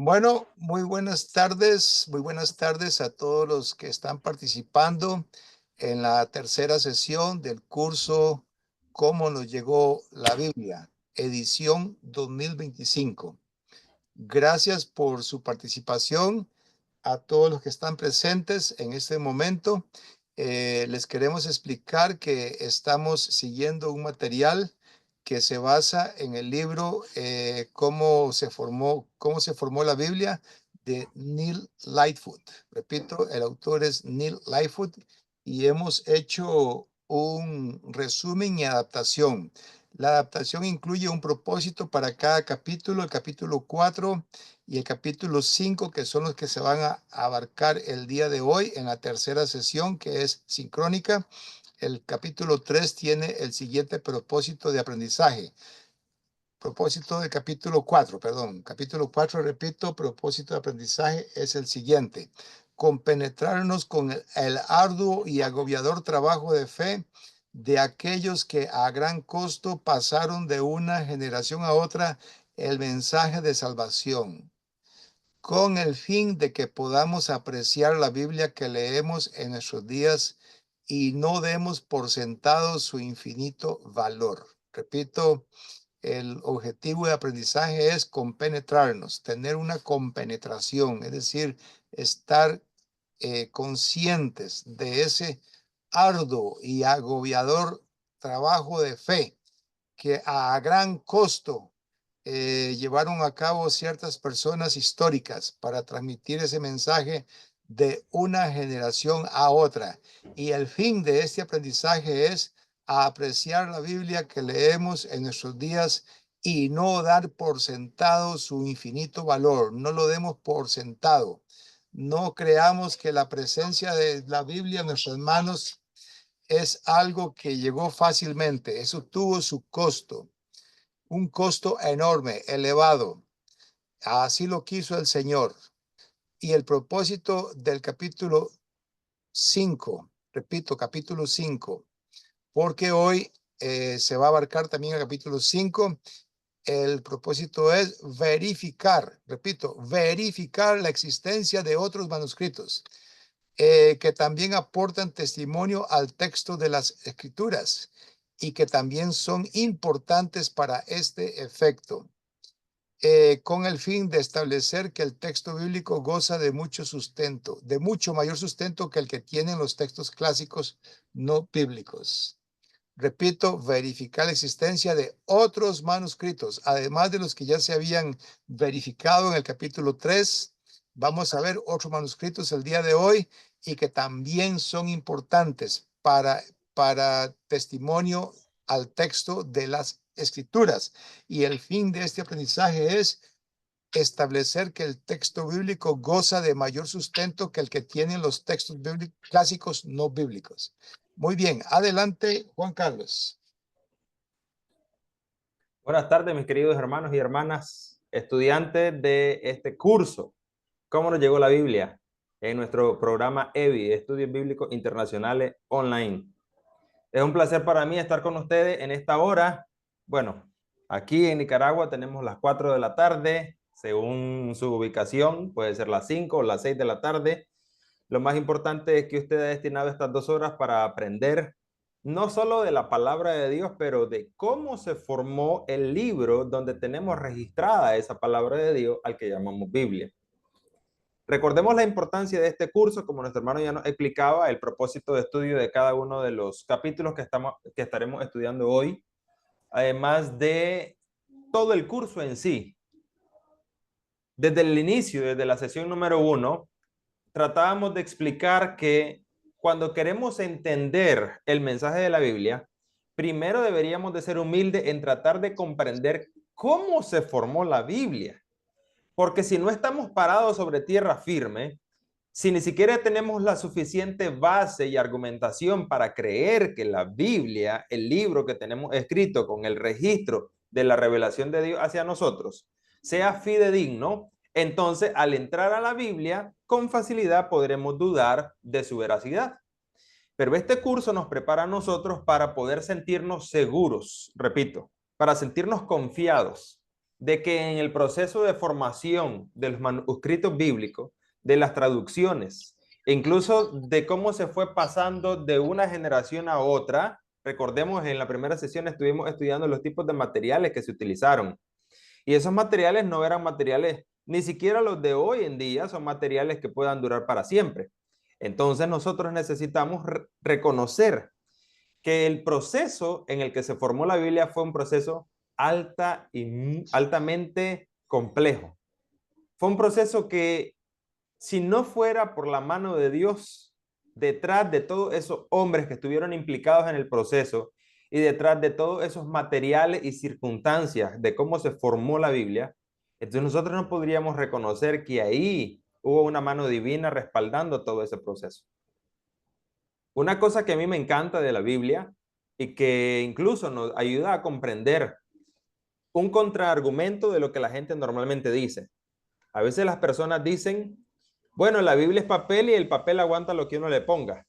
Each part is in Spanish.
Bueno, muy buenas tardes a todos los que están participando en la tercera sesión del curso Cómo nos llegó la Biblia, edición 2025. Gracias por su participación a todos los que están presentes en este momento. Les queremos explicar que estamos siguiendo un material que se basa en el libro cómo se formó la Biblia de Neil Lightfoot. Repito, el autor es Neil Lightfoot y hemos hecho un resumen y adaptación. La adaptación incluye un propósito para cada capítulo, el capítulo 4 y el capítulo 5, que son los que se van a abarcar el día de hoy en la tercera sesión, que es sincrónica. El capítulo 3 tiene el siguiente propósito de aprendizaje. Propósito del capítulo 4, perdón. Capítulo 4, repito, propósito de aprendizaje es el siguiente: compenetrarnos con el arduo y agobiador trabajo de fe de aquellos que a gran costo pasaron de una generación a otra el mensaje de salvación, con el fin de que podamos apreciar la Biblia que leemos en nuestros días y no demos por sentado su infinito valor. Repito, el objetivo de aprendizaje es compenetrarnos, tener una compenetración, es decir, estar conscientes de ese arduo y agobiador trabajo de fe que a gran costo llevaron a cabo ciertas personas históricas para transmitir ese mensaje de una generación a otra. Y el fin de este aprendizaje es apreciar la Biblia que leemos en nuestros días y no dar por sentado su infinito valor. No lo demos por sentado. No creamos que la presencia de la Biblia en nuestras manos es algo que llegó fácilmente. Eso tuvo su costo, un costo enorme, elevado. Así lo quiso el Señor. Y el propósito del capítulo 5, repito, capítulo 5, porque hoy se va a abarcar también el capítulo 5. El propósito es verificar, repito, verificar la existencia de otros manuscritos que también aportan testimonio al texto de las escrituras y que también son importantes para este efecto, con el fin de establecer que el texto bíblico goza de mucho sustento, de mucho mayor sustento que el que tienen los textos clásicos no bíblicos. Repito, verificar la existencia de otros manuscritos, además de los que ya se habían verificado en el capítulo 3. Vamos a ver otros manuscritos el día de hoy y que también son importantes para testimonio al texto de las escrituras. Y el fin de este aprendizaje es establecer que el texto bíblico goza de mayor sustento que el que tienen los textos clásicos no bíblicos. Muy bien, adelante, Juan Carlos. Buenas tardes, mis queridos hermanos y hermanas, estudiantes de este curso. ¿Cómo nos llegó la Biblia? En nuestro programa EBI, Estudios Bíblicos Internacionales Online. Es un placer para mí estar con ustedes en esta hora. Bueno, aquí en Nicaragua tenemos las 4 de la tarde, según su ubicación, puede ser las 5 o las 6 de la tarde. Lo más importante es que usted ha destinado estas 2 horas para aprender no solo de la palabra de Dios, pero de cómo se formó el libro donde tenemos registrada esa palabra de Dios al que llamamos Biblia. Recordemos la importancia de este curso, como nuestro hermano ya nos explicaba, el propósito de estudio de cada uno de los capítulos que estaremos estudiando hoy, además de todo el curso en sí. Desde el inicio, desde la sesión número 1, tratábamos de explicar que cuando queremos entender el mensaje de la Biblia, primero deberíamos de ser humildes en tratar de comprender cómo se formó la Biblia. Porque si no estamos parados sobre tierra firme, si ni siquiera tenemos la suficiente base y argumentación para creer que la Biblia, el libro que tenemos escrito con el registro de la revelación de Dios hacia nosotros, sea fidedigno, entonces al entrar a la Biblia, con facilidad podremos dudar de su veracidad. Pero este curso nos prepara a nosotros para poder sentirnos seguros, repito, para sentirnos confiados de que en el proceso de formación de los manuscritos bíblicos, de las traducciones, e incluso de cómo se fue pasando de una generación a otra, recordemos en la primera sesión estuvimos estudiando los tipos de materiales que se utilizaron. Y esos materiales no eran materiales, ni siquiera los de hoy en día, son materiales que puedan durar para siempre. Entonces nosotros necesitamos reconocer que el proceso en el que se formó la Biblia fue un proceso altamente complejo. Fue un proceso que, si no fuera por la mano de Dios, detrás de todos esos hombres que estuvieron implicados en el proceso y detrás de todos esos materiales y circunstancias de cómo se formó la Biblia, entonces nosotros no podríamos reconocer que ahí hubo una mano divina respaldando todo ese proceso. Una cosa que a mí me encanta de la Biblia y que incluso nos ayuda a comprender un contraargumento de lo que la gente normalmente dice. A veces las personas dicen, bueno, la Biblia es papel y el papel aguanta lo que uno le ponga.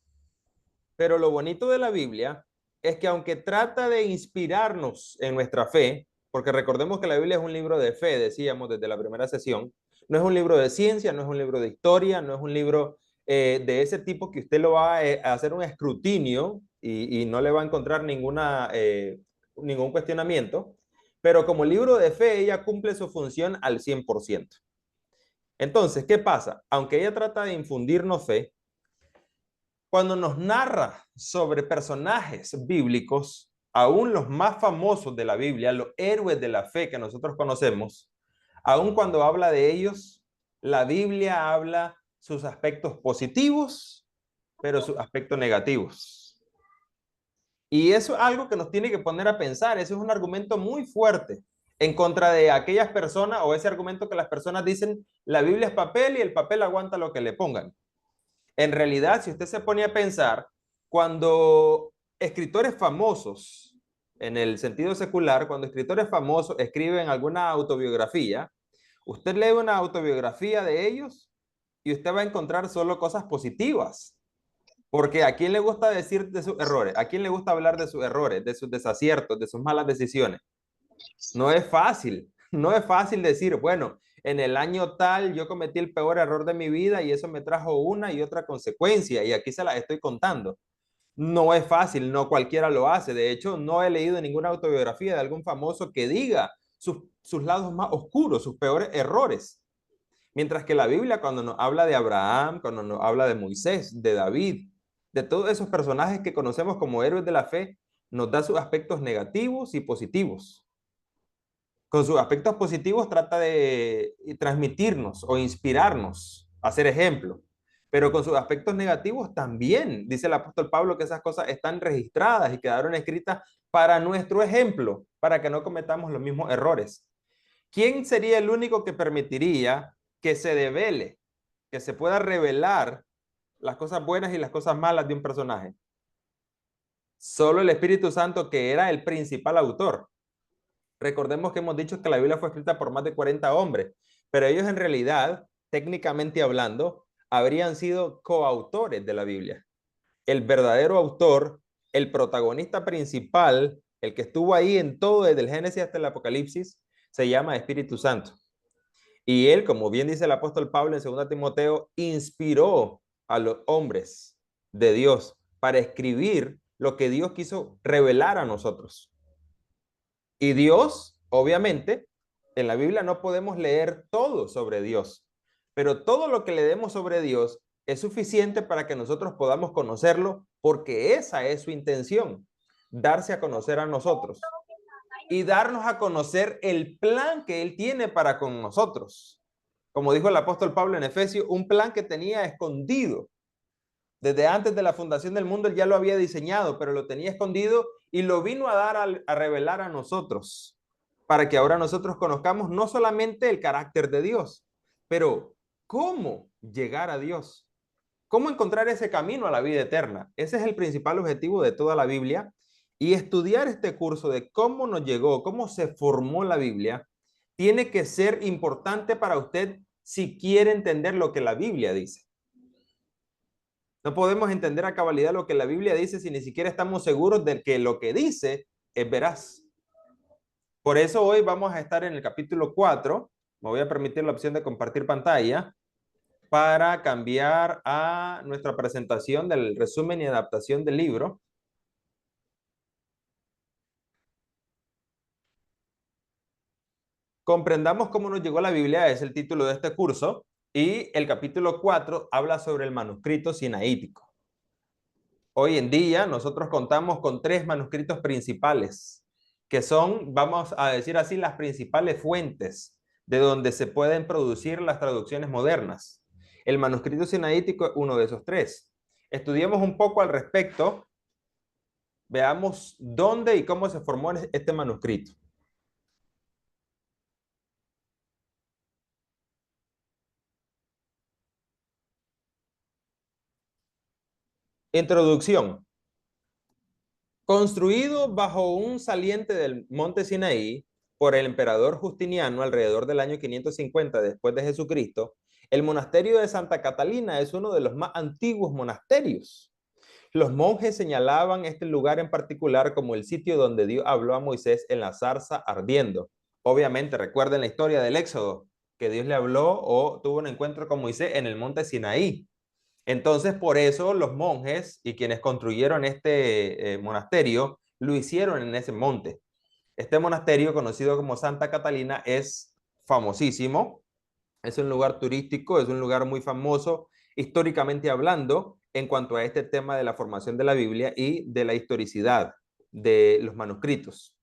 Pero lo bonito de la Biblia es que aunque trata de inspirarnos en nuestra fe, porque recordemos que la Biblia es un libro de fe, decíamos desde la primera sesión, no es un libro de ciencia, no es un libro de historia, no es un libro de ese tipo que usted lo va a hacer un escrutinio y no le va a encontrar ningún cuestionamiento, pero como libro de fe ella cumple su función al 100%. Entonces, ¿qué pasa? Aunque ella trata de infundirnos fe, cuando nos narra sobre personajes bíblicos, aún los más famosos de la Biblia, los héroes de la fe que nosotros conocemos, aún cuando habla de ellos, la Biblia habla sus aspectos positivos, pero sus aspectos negativos. Y eso es algo que nos tiene que poner a pensar. Ese es un argumento muy fuerte en contra de aquellas personas o ese argumento que las personas dicen, la Biblia es papel y el papel aguanta lo que le pongan. En realidad, si usted se pone a pensar, cuando escritores famosos, en el sentido secular, cuando escritores famosos escriben alguna autobiografía, usted lee una autobiografía de ellos y usted va a encontrar solo cosas positivas. Porque ¿a quién le gusta decir de sus errores? ¿A quién le gusta hablar de sus errores, de sus desaciertos, de sus malas decisiones? No es fácil, no es fácil decir, bueno, en el año tal yo cometí el peor error de mi vida y eso me trajo una y otra consecuencia y aquí se las estoy contando. No es fácil, no cualquiera lo hace. De hecho, no he leído ninguna autobiografía de algún famoso que diga sus lados más oscuros, sus peores errores. Mientras que la Biblia, cuando nos habla de Abraham, cuando nos habla de Moisés, de David, de todos esos personajes que conocemos como héroes de la fe, nos da sus aspectos negativos y positivos. Con sus aspectos positivos trata de transmitirnos o inspirarnos a ser ejemplo, pero con sus aspectos negativos también, dice el apóstol Pablo, que esas cosas están registradas y quedaron escritas para nuestro ejemplo, para que no cometamos los mismos errores. ¿Quién sería el único que permitiría que se devele, que se pueda revelar las cosas buenas y las cosas malas de un personaje? Solo el Espíritu Santo, que era el principal autor. Recordemos que hemos dicho que la Biblia fue escrita por más de 40 hombres, pero ellos en realidad, técnicamente hablando, habrían sido coautores de la Biblia. El verdadero autor, el protagonista principal, el que estuvo ahí en todo, desde el Génesis hasta el Apocalipsis, se llama Espíritu Santo. Y él, como bien dice el apóstol Pablo en 2 Timoteo, inspiró a los hombres de Dios para escribir lo que Dios quiso revelar a nosotros. Y Dios, obviamente, en la Biblia no podemos leer todo sobre Dios, pero todo lo que leemos sobre Dios es suficiente para que nosotros podamos conocerlo, porque esa es su intención, darse a conocer a nosotros y darnos a conocer el plan que Él tiene para con nosotros. Como dijo el apóstol Pablo en Efesios, un plan que tenía escondido. Desde antes de la fundación del mundo Él ya lo había diseñado, pero lo tenía escondido y lo vino a dar a revelar a nosotros, para que ahora nosotros conozcamos no solamente el carácter de Dios, pero cómo llegar a Dios, cómo encontrar ese camino a la vida eterna. Ese es el principal objetivo de toda la Biblia. Y estudiar este curso de cómo nos llegó, cómo se formó la Biblia, tiene que ser importante para usted si quiere entender lo que la Biblia dice. No podemos entender a cabalidad lo que la Biblia dice si ni siquiera estamos seguros de que lo que dice es veraz. Por eso hoy vamos a estar en el capítulo 4. Me voy a permitir la opción de compartir pantalla para cambiar a nuestra presentación del resumen y adaptación del libro. Comprendamos cómo nos llegó la Biblia, es el título de este curso, y el capítulo 4 habla sobre el manuscrito sinaítico. Hoy en día nosotros contamos con 3 manuscritos principales, que son, vamos a decir así, las principales fuentes de donde se pueden producir las traducciones modernas. El manuscrito sinaítico es uno de esos 3. Estudiemos un poco al respecto, veamos dónde y cómo se formó este manuscrito. Introducción. Construido bajo un saliente del monte Sinaí por el emperador Justiniano alrededor del año 550 después de Jesucristo, el monasterio de Santa Catalina es uno de los más antiguos monasterios. Los monjes señalaban este lugar en particular como el sitio donde Dios habló a Moisés en la zarza ardiendo. Obviamente, recuerden la historia del Éxodo, que Dios le habló o tuvo un encuentro con Moisés en el monte Sinaí. Entonces, por eso los monjes y quienes construyeron este monasterio lo hicieron en ese monte. Este monasterio, conocido como Santa Catalina, es famosísimo. Es un lugar turístico, es un lugar muy famoso históricamente hablando en cuanto a este tema de la formación de la Biblia y de la historicidad de los manuscritos.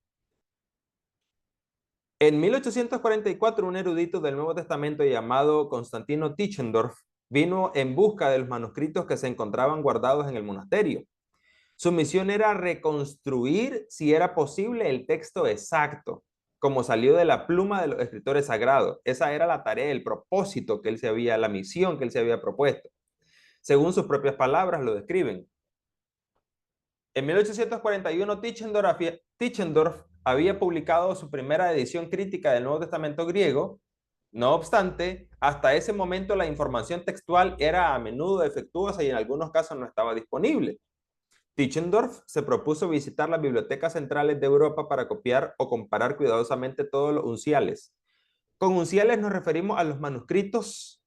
En 1844, un erudito del Nuevo Testamento llamado Constantino Tischendorf vino en busca de los manuscritos que se encontraban guardados en el monasterio. Su misión era reconstruir, si era posible, el texto exacto, como salió de la pluma de los escritores sagrados. Esa era la tarea, el propósito que él se había, la misión que él se había propuesto. Según sus propias palabras lo describen. En 1841, Tischendorf había publicado su primera edición crítica del Nuevo Testamento griego. No obstante, hasta ese momento la información textual era a menudo defectuosa y en algunos casos no estaba disponible. Tischendorf se propuso visitar las bibliotecas centrales de Europa para copiar o comparar cuidadosamente todos los unciales. Con unciales nos referimos a los manuscritos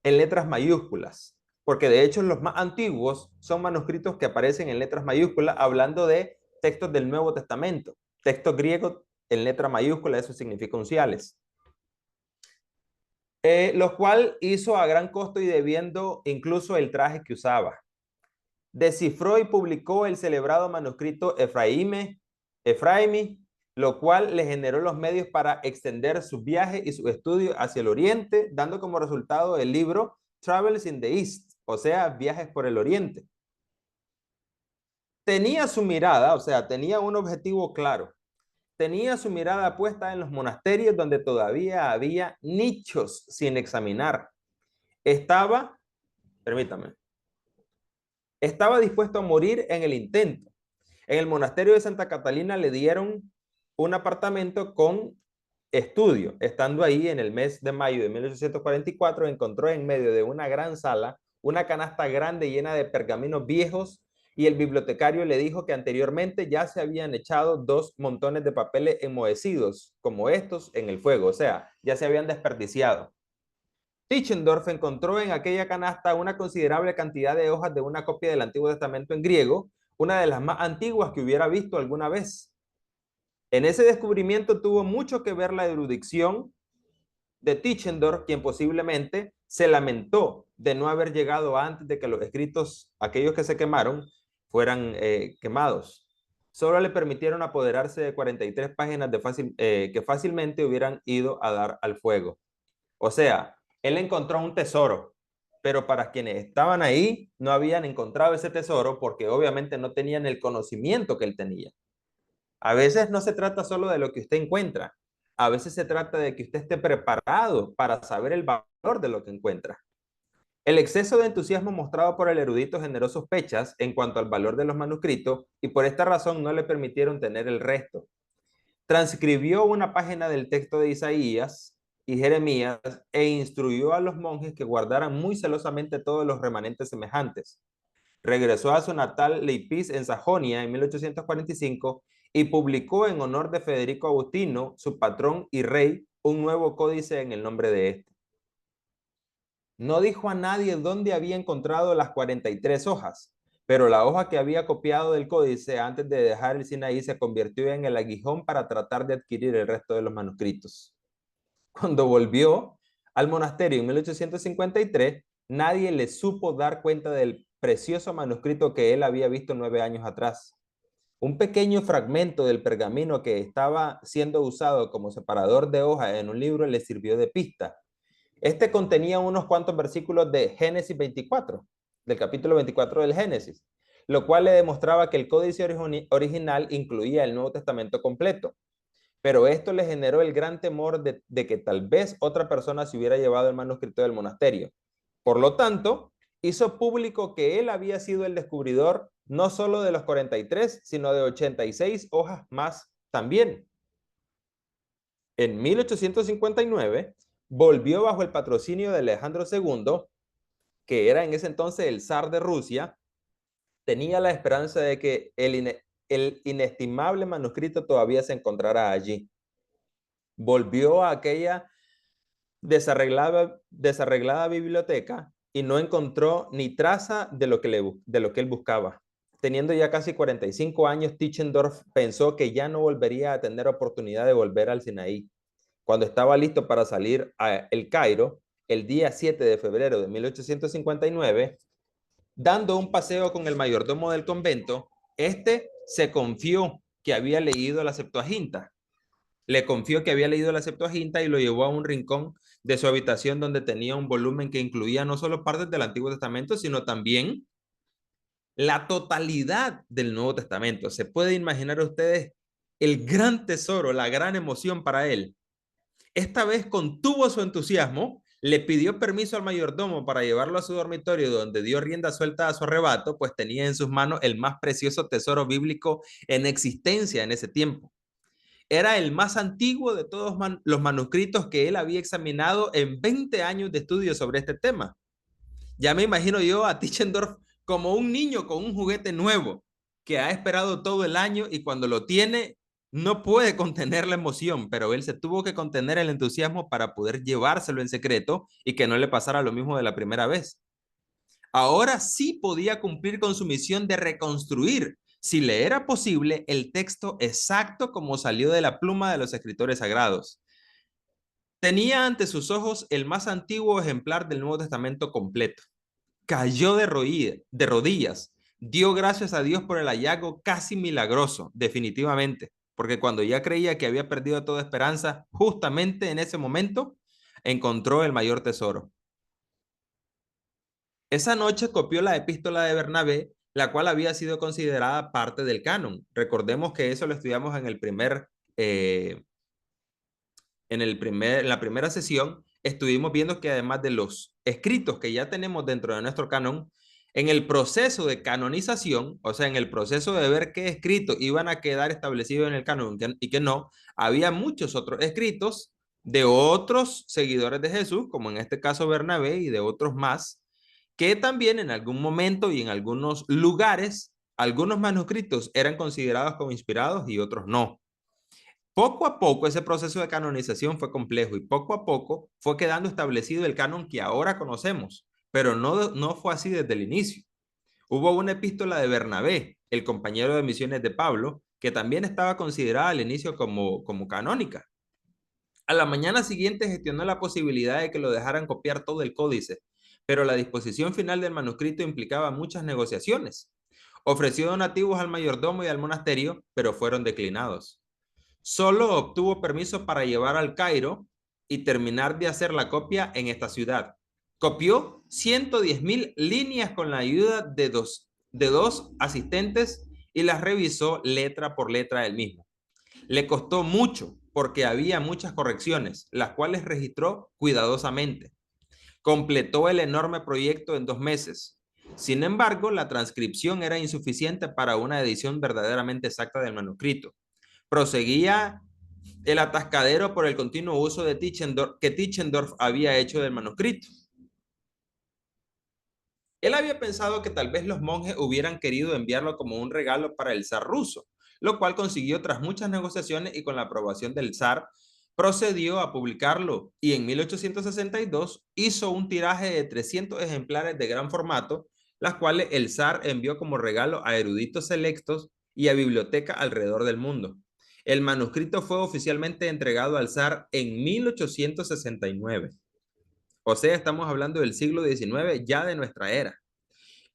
en letras mayúsculas, porque de hecho los más antiguos son manuscritos que aparecen en letras mayúsculas hablando de textos del Nuevo Testamento. Textos griegos en letra mayúscula, eso significa unciales. Lo cual hizo a gran costo y debiendo incluso el traje que usaba. Descifró y publicó el celebrado manuscrito Efraimi, lo cual le generó los medios para extender sus viajes y sus estudios hacia el oriente, dando como resultado el libro Travels in the East, o sea, Viajes por el Oriente. Tenía su mirada, o sea, tenía un objetivo claro. Tenía su mirada puesta en los monasterios donde todavía había nichos sin examinar. Permítame, estaba dispuesto a morir en el intento. En el monasterio de Santa Catalina le dieron un apartamento con estudio. Estando ahí en el mes de mayo de 1844, encontró en medio de una gran sala una canasta grande llena de pergaminos viejos y el bibliotecario le dijo que anteriormente ya se habían echado 2 montones de papeles enmohecidos como estos en el fuego, o sea, ya se habían desperdiciado. Tischendorf encontró en aquella canasta una considerable cantidad de hojas de una copia del Antiguo Testamento en griego, una de las más antiguas que hubiera visto alguna vez. En ese descubrimiento tuvo mucho que ver la erudición de Tischendorf, quien posiblemente se lamentó de no haber llegado antes de que los escritos, aquellos que se quemaron, fueran quemados. Solo le permitieron apoderarse de 43 páginas que fácilmente hubieran ido a dar al fuego. O sea, él encontró un tesoro, pero para quienes estaban ahí no habían encontrado ese tesoro porque obviamente no tenían el conocimiento que él tenía. A veces no se trata solo de lo que usted encuentra, a veces se trata de que usted esté preparado para saber el valor de lo que encuentra. El exceso de entusiasmo mostrado por el erudito generó sospechas en cuanto al valor de los manuscritos y por esta razón no le permitieron tener el resto. Transcribió una página del texto de Isaías y Jeremías e instruyó a los monjes que guardaran muy celosamente todos los remanentes semejantes. Regresó a su natal Leipzig en Sajonia en 1845 y publicó en honor de Federico Agustino, su patrón y rey, un nuevo códice en el nombre de este. No dijo a nadie dónde había encontrado las 43 hojas, pero la hoja que había copiado del códice antes de dejar el Sinaí se convirtió en el aguijón para tratar de adquirir el resto de los manuscritos. Cuando volvió al monasterio en 1853, nadie le supo dar cuenta del precioso manuscrito que él había visto 9 años atrás. Un pequeño fragmento del pergamino que estaba siendo usado como separador de hoja en un libro le sirvió de pista. Este contenía unos cuantos versículos de Génesis 24, del capítulo 24 del Génesis, lo cual le demostraba que el códice original incluía el Nuevo Testamento completo. Pero esto le generó el gran temor de que tal vez otra persona se hubiera llevado el manuscrito del monasterio. Por lo tanto, hizo público que él había sido el descubridor no solo de los 43, sino de 86 hojas más también. En 1859, volvió bajo el patrocinio de Alejandro II, que era en ese entonces el zar de Rusia. Tenía la esperanza de que el inestimable manuscrito todavía se encontrara allí. Volvió a aquella desarreglada biblioteca y no encontró ni traza de lo que él buscaba. Teniendo ya casi 45 años, Tischendorf pensó que ya no volvería a tener oportunidad de volver al Sinaí. Cuando estaba listo para salir a El Cairo, el día 7 de febrero de 1859, dando un paseo con el mayordomo del convento, este se confió que había leído la Septuaginta. Le confió que había leído la Septuaginta y lo llevó a un rincón de su habitación donde tenía un volumen que incluía no solo partes del Antiguo Testamento, sino también la totalidad del Nuevo Testamento. ¿Se puede imaginar ustedes el gran tesoro, la gran emoción para él? Esta vez contuvo su entusiasmo, le pidió permiso al mayordomo para llevarlo a su dormitorio donde dio rienda suelta a su arrebato, pues tenía en sus manos el más precioso tesoro bíblico en existencia en ese tiempo. Era el más antiguo de todos los manuscritos que él había examinado en 20 años de estudio sobre este tema. Ya me imagino yo a Tischendorf como un niño con un juguete nuevo que ha esperado todo el año y cuando lo tiene no puede contener la emoción, pero él se tuvo que contener el entusiasmo para poder llevárselo en secreto y que no le pasara lo mismo de la primera vez. Ahora sí podía cumplir con su misión de reconstruir, si le era posible, el texto exacto como salió de la pluma de los escritores sagrados. Tenía ante sus ojos el más antiguo ejemplar del Nuevo Testamento completo. Cayó de rodillas, dio gracias a Dios por el hallazgo casi milagroso, definitivamente, porque cuando ya creía que había perdido toda esperanza, justamente en ese momento encontró el mayor tesoro. Esa noche copió la epístola de Bernabé, la cual había sido considerada parte del canon. Recordemos que eso lo estudiamos en la primera sesión. Estuvimos viendo que además de los escritos que ya tenemos dentro de nuestro canon, en el proceso de canonización, o sea, en el proceso de ver qué escritos iban a quedar establecidos en el canon y qué no, había muchos otros escritos de otros seguidores de Jesús, como en este caso Bernabé y de otros más, que también en algún momento y en algunos lugares, algunos manuscritos eran considerados como inspirados y otros no. Poco a poco ese proceso de canonización fue complejo y poco a poco fue quedando establecido el canon que ahora conocemos, pero no fue así desde el inicio. Hubo una epístola de Bernabé, el compañero de misiones de Pablo, que también estaba considerada al inicio como canónica. A la mañana siguiente gestionó la posibilidad de que lo dejaran copiar todo el códice, pero la disposición final del manuscrito implicaba muchas negociaciones. Ofreció donativos al mayordomo y al monasterio, pero fueron declinados. Solo obtuvo permiso para llevar al Cairo y terminar de hacer la copia en esta ciudad. Copió 110,000 líneas con la ayuda de dos asistentes y las revisó letra por letra él mismo. Le costó mucho porque había muchas correcciones, las cuales registró cuidadosamente. Completó el enorme proyecto en 2 meses. Sin embargo, la transcripción era insuficiente para una edición verdaderamente exacta del manuscrito. Proseguía el atascadero por el continuo uso que Tischendorf había hecho del manuscrito. Él había pensado que tal vez los monjes hubieran querido enviarlo como un regalo para el zar ruso, lo cual consiguió tras muchas negociaciones y con la aprobación del zar, procedió a publicarlo y en 1862 hizo un tiraje de 300 ejemplares de gran formato, las cuales el zar envió como regalo a eruditos selectos y a bibliotecas alrededor del mundo. El manuscrito fue oficialmente entregado al zar en 1869. O sea, estamos hablando del siglo XIX, ya de nuestra era.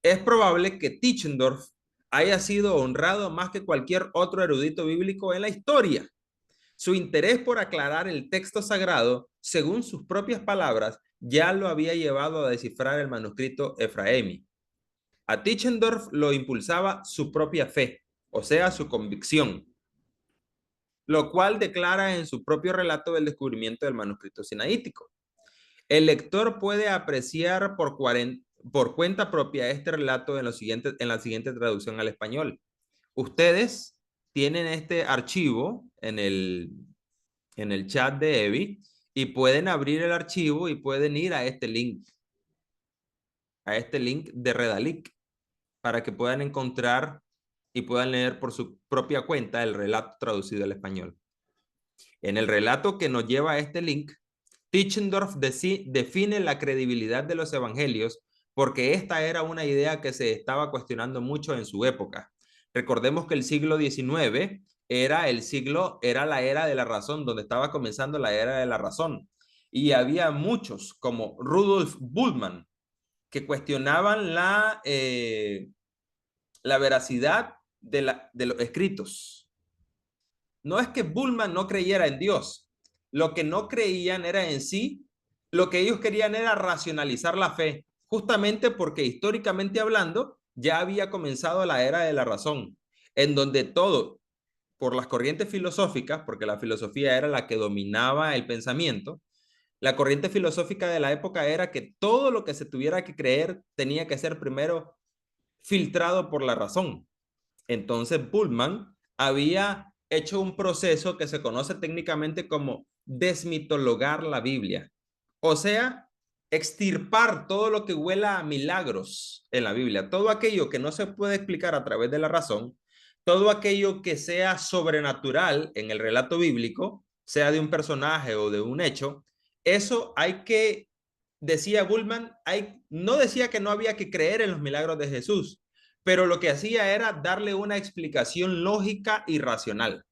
Es probable que Tischendorf haya sido honrado más que cualquier otro erudito bíblico en la historia. Su interés por aclarar el texto sagrado, según sus propias palabras, ya lo había llevado a descifrar el manuscrito efraemí. A Tischendorf lo impulsaba su propia fe, o sea, su convicción, lo cual declara en su propio relato del descubrimiento del manuscrito sinaítico. El lector puede apreciar por cuenta propia este relato en la siguiente traducción al español. Ustedes tienen este archivo en el chat de Evi y pueden abrir el archivo y pueden ir a este link de Redalic, para que puedan encontrar y puedan leer por su propia cuenta el relato traducido al español. En el relato que nos lleva a este link, Tischendorf define la credibilidad de los evangelios porque esta era una idea que se estaba cuestionando mucho en su época. Recordemos que el siglo XIX era la era de la razón, donde estaba comenzando la era de la razón. Y había muchos, como Rudolf Bultmann, que cuestionaban la veracidad de los escritos. No es que Bultmann no creyera en Dios. Lo que no creían era en sí, lo que ellos querían era racionalizar la fe, justamente porque históricamente hablando ya había comenzado la era de la razón, en donde todo, por las corrientes filosóficas, porque la filosofía era la que dominaba el pensamiento, la corriente filosófica de la época era que todo lo que se tuviera que creer tenía que ser primero filtrado por la razón. Entonces Bultmann había hecho un proceso que se conoce técnicamente como desmitologar la Biblia. O sea, extirpar todo lo que huela a milagros en la Biblia, todo aquello que no se puede explicar a través de la razón, todo aquello que sea sobrenatural en el relato bíblico, sea de un personaje o de un hecho, eso hay que, decía Bultmann, no decía que no había que creer en los milagros de Jesús, pero lo que hacía era darle una explicación lógica y racional,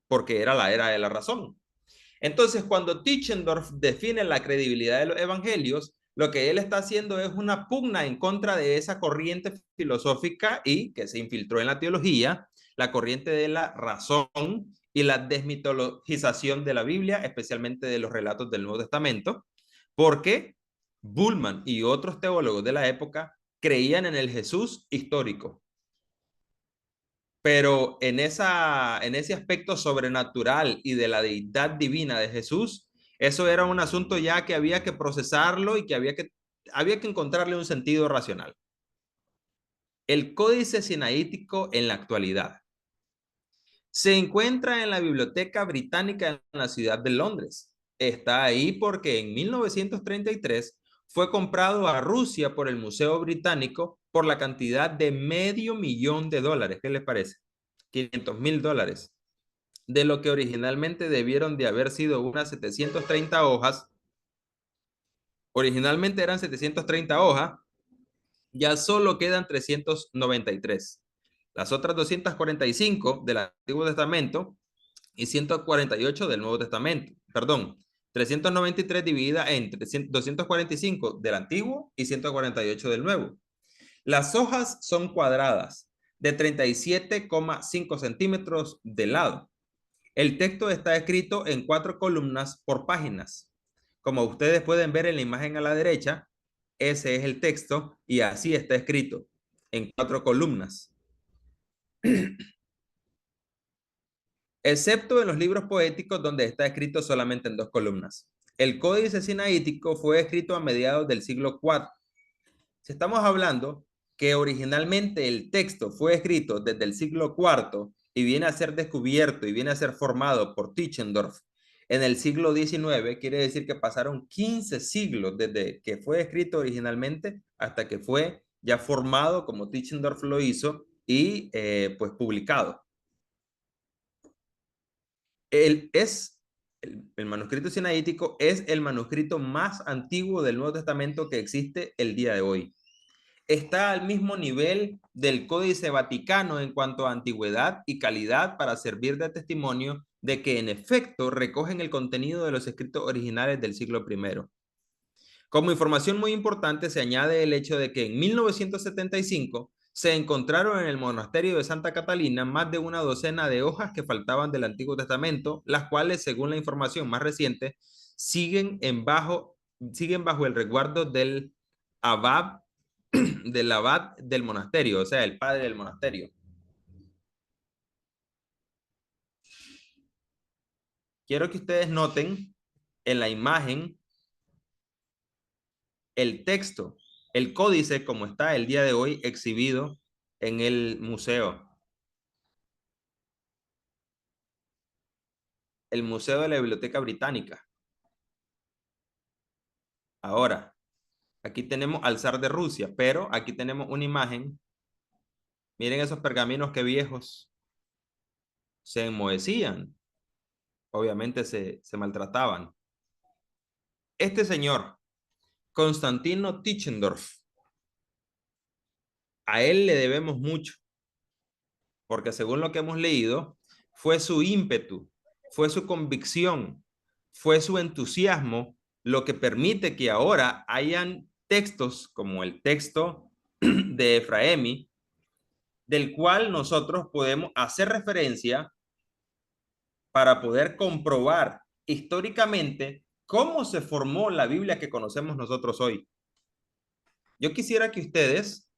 porque era la era de la razón. Entonces, cuando Tischendorf define la credibilidad de los evangelios, lo que él está haciendo es una pugna en contra de esa corriente filosófica y que se infiltró en la teología, la corriente de la razón y la desmitologización de la Biblia, especialmente de los relatos del Nuevo Testamento, porque Bultmann y otros teólogos de la época creían en el Jesús histórico. Pero en ese aspecto sobrenatural y de la deidad divina de Jesús, eso era un asunto ya que había que procesarlo y que había que encontrarle un sentido racional. El Códice Sinaítico en la actualidad se encuentra en la Biblioteca Británica en la ciudad de Londres. Está ahí porque en 1933 fue comprado a Rusia por el Museo Británico por la cantidad de $500,000. ¿Qué les parece? $500,000. De lo que originalmente debieron de haber sido unas 730 hojas. Originalmente eran 730 hojas, ya solo quedan 393. Las otras 245 del Antiguo Testamento y 148 del Nuevo Testamento. Perdón, 393 dividida entre 245 del Antiguo y 148 del Nuevo. Las hojas son cuadradas, de 37,5 centímetros de lado. El texto está escrito en 4 columnas por páginas. Como ustedes pueden ver en la imagen a la derecha, ese es el texto y así está escrito, en 4 columnas. Excepto en los libros poéticos donde está escrito solamente en 2 columnas. El Códice Sinaítico fue escrito a mediados del siglo IV. Si estamos hablando que originalmente el texto fue escrito desde el siglo IV y viene a ser descubierto y viene a ser formado por Tischendorf en el siglo XIX, quiere decir que pasaron 15 siglos desde que fue escrito originalmente hasta que fue ya formado como Tischendorf lo hizo y pues publicado. El manuscrito sinaítico es el manuscrito más antiguo del Nuevo Testamento que existe el día de hoy. Está al mismo nivel del Códice Vaticano en cuanto a antigüedad y calidad para servir de testimonio de que en efecto recogen el contenido de los escritos originales del siglo I. Como información muy importante se añade el hecho de que en 1975 se encontraron en el monasterio de Santa Catalina más de una docena de hojas que faltaban del Antiguo Testamento, las cuales, según la información más reciente, siguen bajo el resguardo del abad del monasterio, o sea, el padre del monasterio. Quiero que ustedes noten en la imagen el texto, el códice como está el día de hoy exhibido en el museo. El Museo de la Biblioteca Británica. Ahora, aquí tenemos al zar de Rusia, pero aquí tenemos una imagen. Miren esos pergaminos que viejos. Se enmohecían. Obviamente se maltrataban. Este señor, Constantino Tischendorf, a él le debemos mucho, porque según lo que hemos leído, fue su ímpetu, fue su convicción, fue su entusiasmo lo que permite que ahora hayan textos como el texto de Efraemi, del cual nosotros podemos hacer referencia para poder comprobar históricamente cómo se formó la Biblia que conocemos nosotros hoy. Yo quisiera que ustedes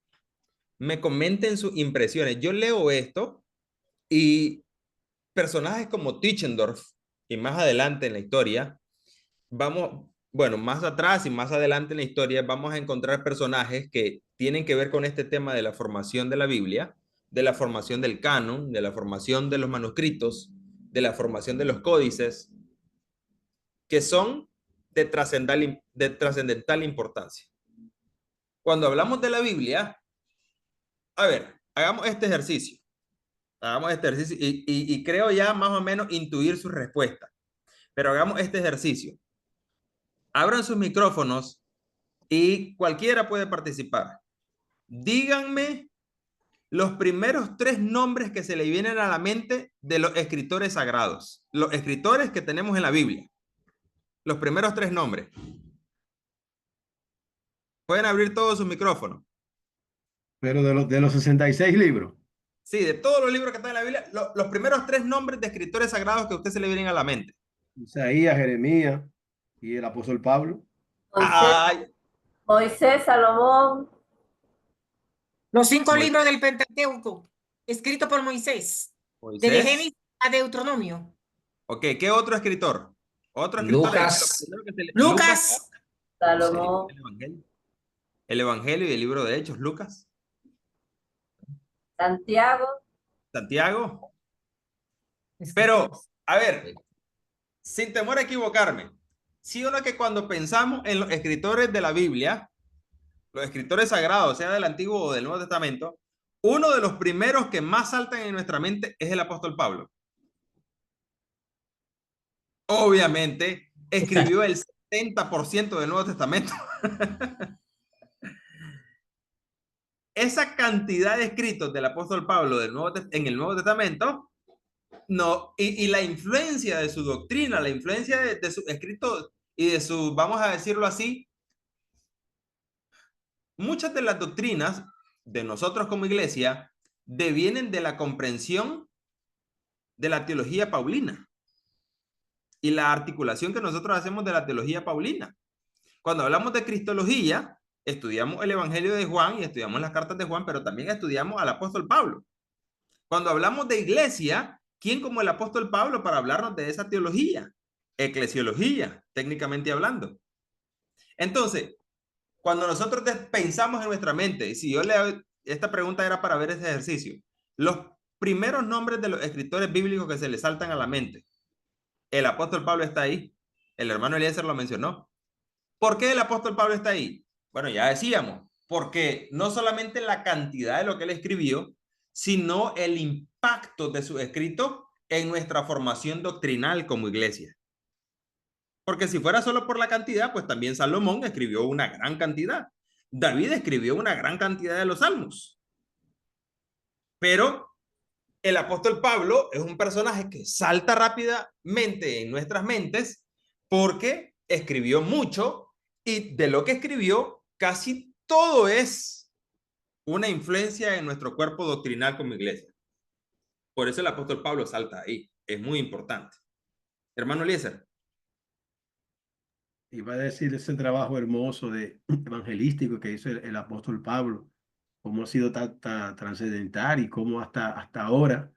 me comenten sus impresiones. Yo leo esto y personajes como Tischendorf y más adelante en la historia, más atrás y más adelante en la historia vamos a encontrar personajes que tienen que ver con este tema de la formación de la Biblia, de la formación del canon, de la formación de los manuscritos, de la formación de los códices, que son de trascendental importancia. Cuando hablamos de la Biblia, a ver, hagamos este ejercicio. Hagamos este ejercicio y creo ya más o menos intuir su respuesta. Pero hagamos este ejercicio. Abran sus micrófonos y cualquiera puede participar. Díganme los primeros 3 nombres que se le vienen a la mente de los escritores sagrados. Los escritores que tenemos en la Biblia. Los primeros 3 nombres. Pueden abrir todos sus micrófonos. Pero de los 66 libros. Sí, de todos los libros que están en la Biblia, los primeros 3 nombres de escritores sagrados que a usted se le vienen a la mente. Isaías, Jeremías y el apóstol Pablo. Moisés, Salomón. Los 5 libros del Pentateuco, escrito por Moisés. Desde Génesis a Deuteronomio. Ok, ¿qué otro escritor? Otro escritor. Lucas. Salomón. El Evangelio y el libro de Hechos, Lucas. Santiago. Pero, a ver, sin temor a equivocarme, ¿sí o no que cuando pensamos en los escritores de la Biblia, los escritores sagrados, sea del Antiguo o del Nuevo Testamento, uno de los primeros que más saltan en nuestra mente es el apóstol Pablo? Obviamente, escribió el 70% del Nuevo Testamento. Esa cantidad de escritos del apóstol Pablo en el Nuevo Testamento, no, y la influencia de su doctrina, la influencia de sus escritos y de su, vamos a decirlo así, muchas de las doctrinas de nosotros como iglesia devienen de la comprensión de la teología paulina y la articulación que nosotros hacemos de la teología paulina. Cuando hablamos de cristología, estudiamos el Evangelio de Juan y estudiamos las cartas de Juan, pero también estudiamos al apóstol Pablo. Cuando hablamos de iglesia, ¿quién como el apóstol Pablo para hablarnos de esa teología? Eclesiología, técnicamente hablando. Entonces, cuando nosotros pensamos en nuestra mente, y si yo esta pregunta era para ver ese ejercicio, los primeros nombres de los escritores bíblicos que se le saltan a la mente, el apóstol Pablo está ahí, el hermano Eliezer lo mencionó. ¿Por qué el apóstol Pablo está ahí? Bueno, ya decíamos, porque no solamente la cantidad de lo que él escribió, sino el impacto de su escrito en nuestra formación doctrinal como iglesia. Porque si fuera solo por la cantidad, pues también Salomón escribió una gran cantidad. David escribió una gran cantidad de los salmos. Pero el apóstol Pablo es un personaje que salta rápidamente en nuestras mentes porque escribió mucho y de lo que escribió casi todo es una influencia en nuestro cuerpo doctrinal como iglesia. Por eso el apóstol Pablo salta ahí. Es muy importante. Hermano Eliezer. Iba a decir ese trabajo hermoso de evangelístico que hizo el apóstol Pablo, cómo ha sido tan trascendental y cómo hasta ahora,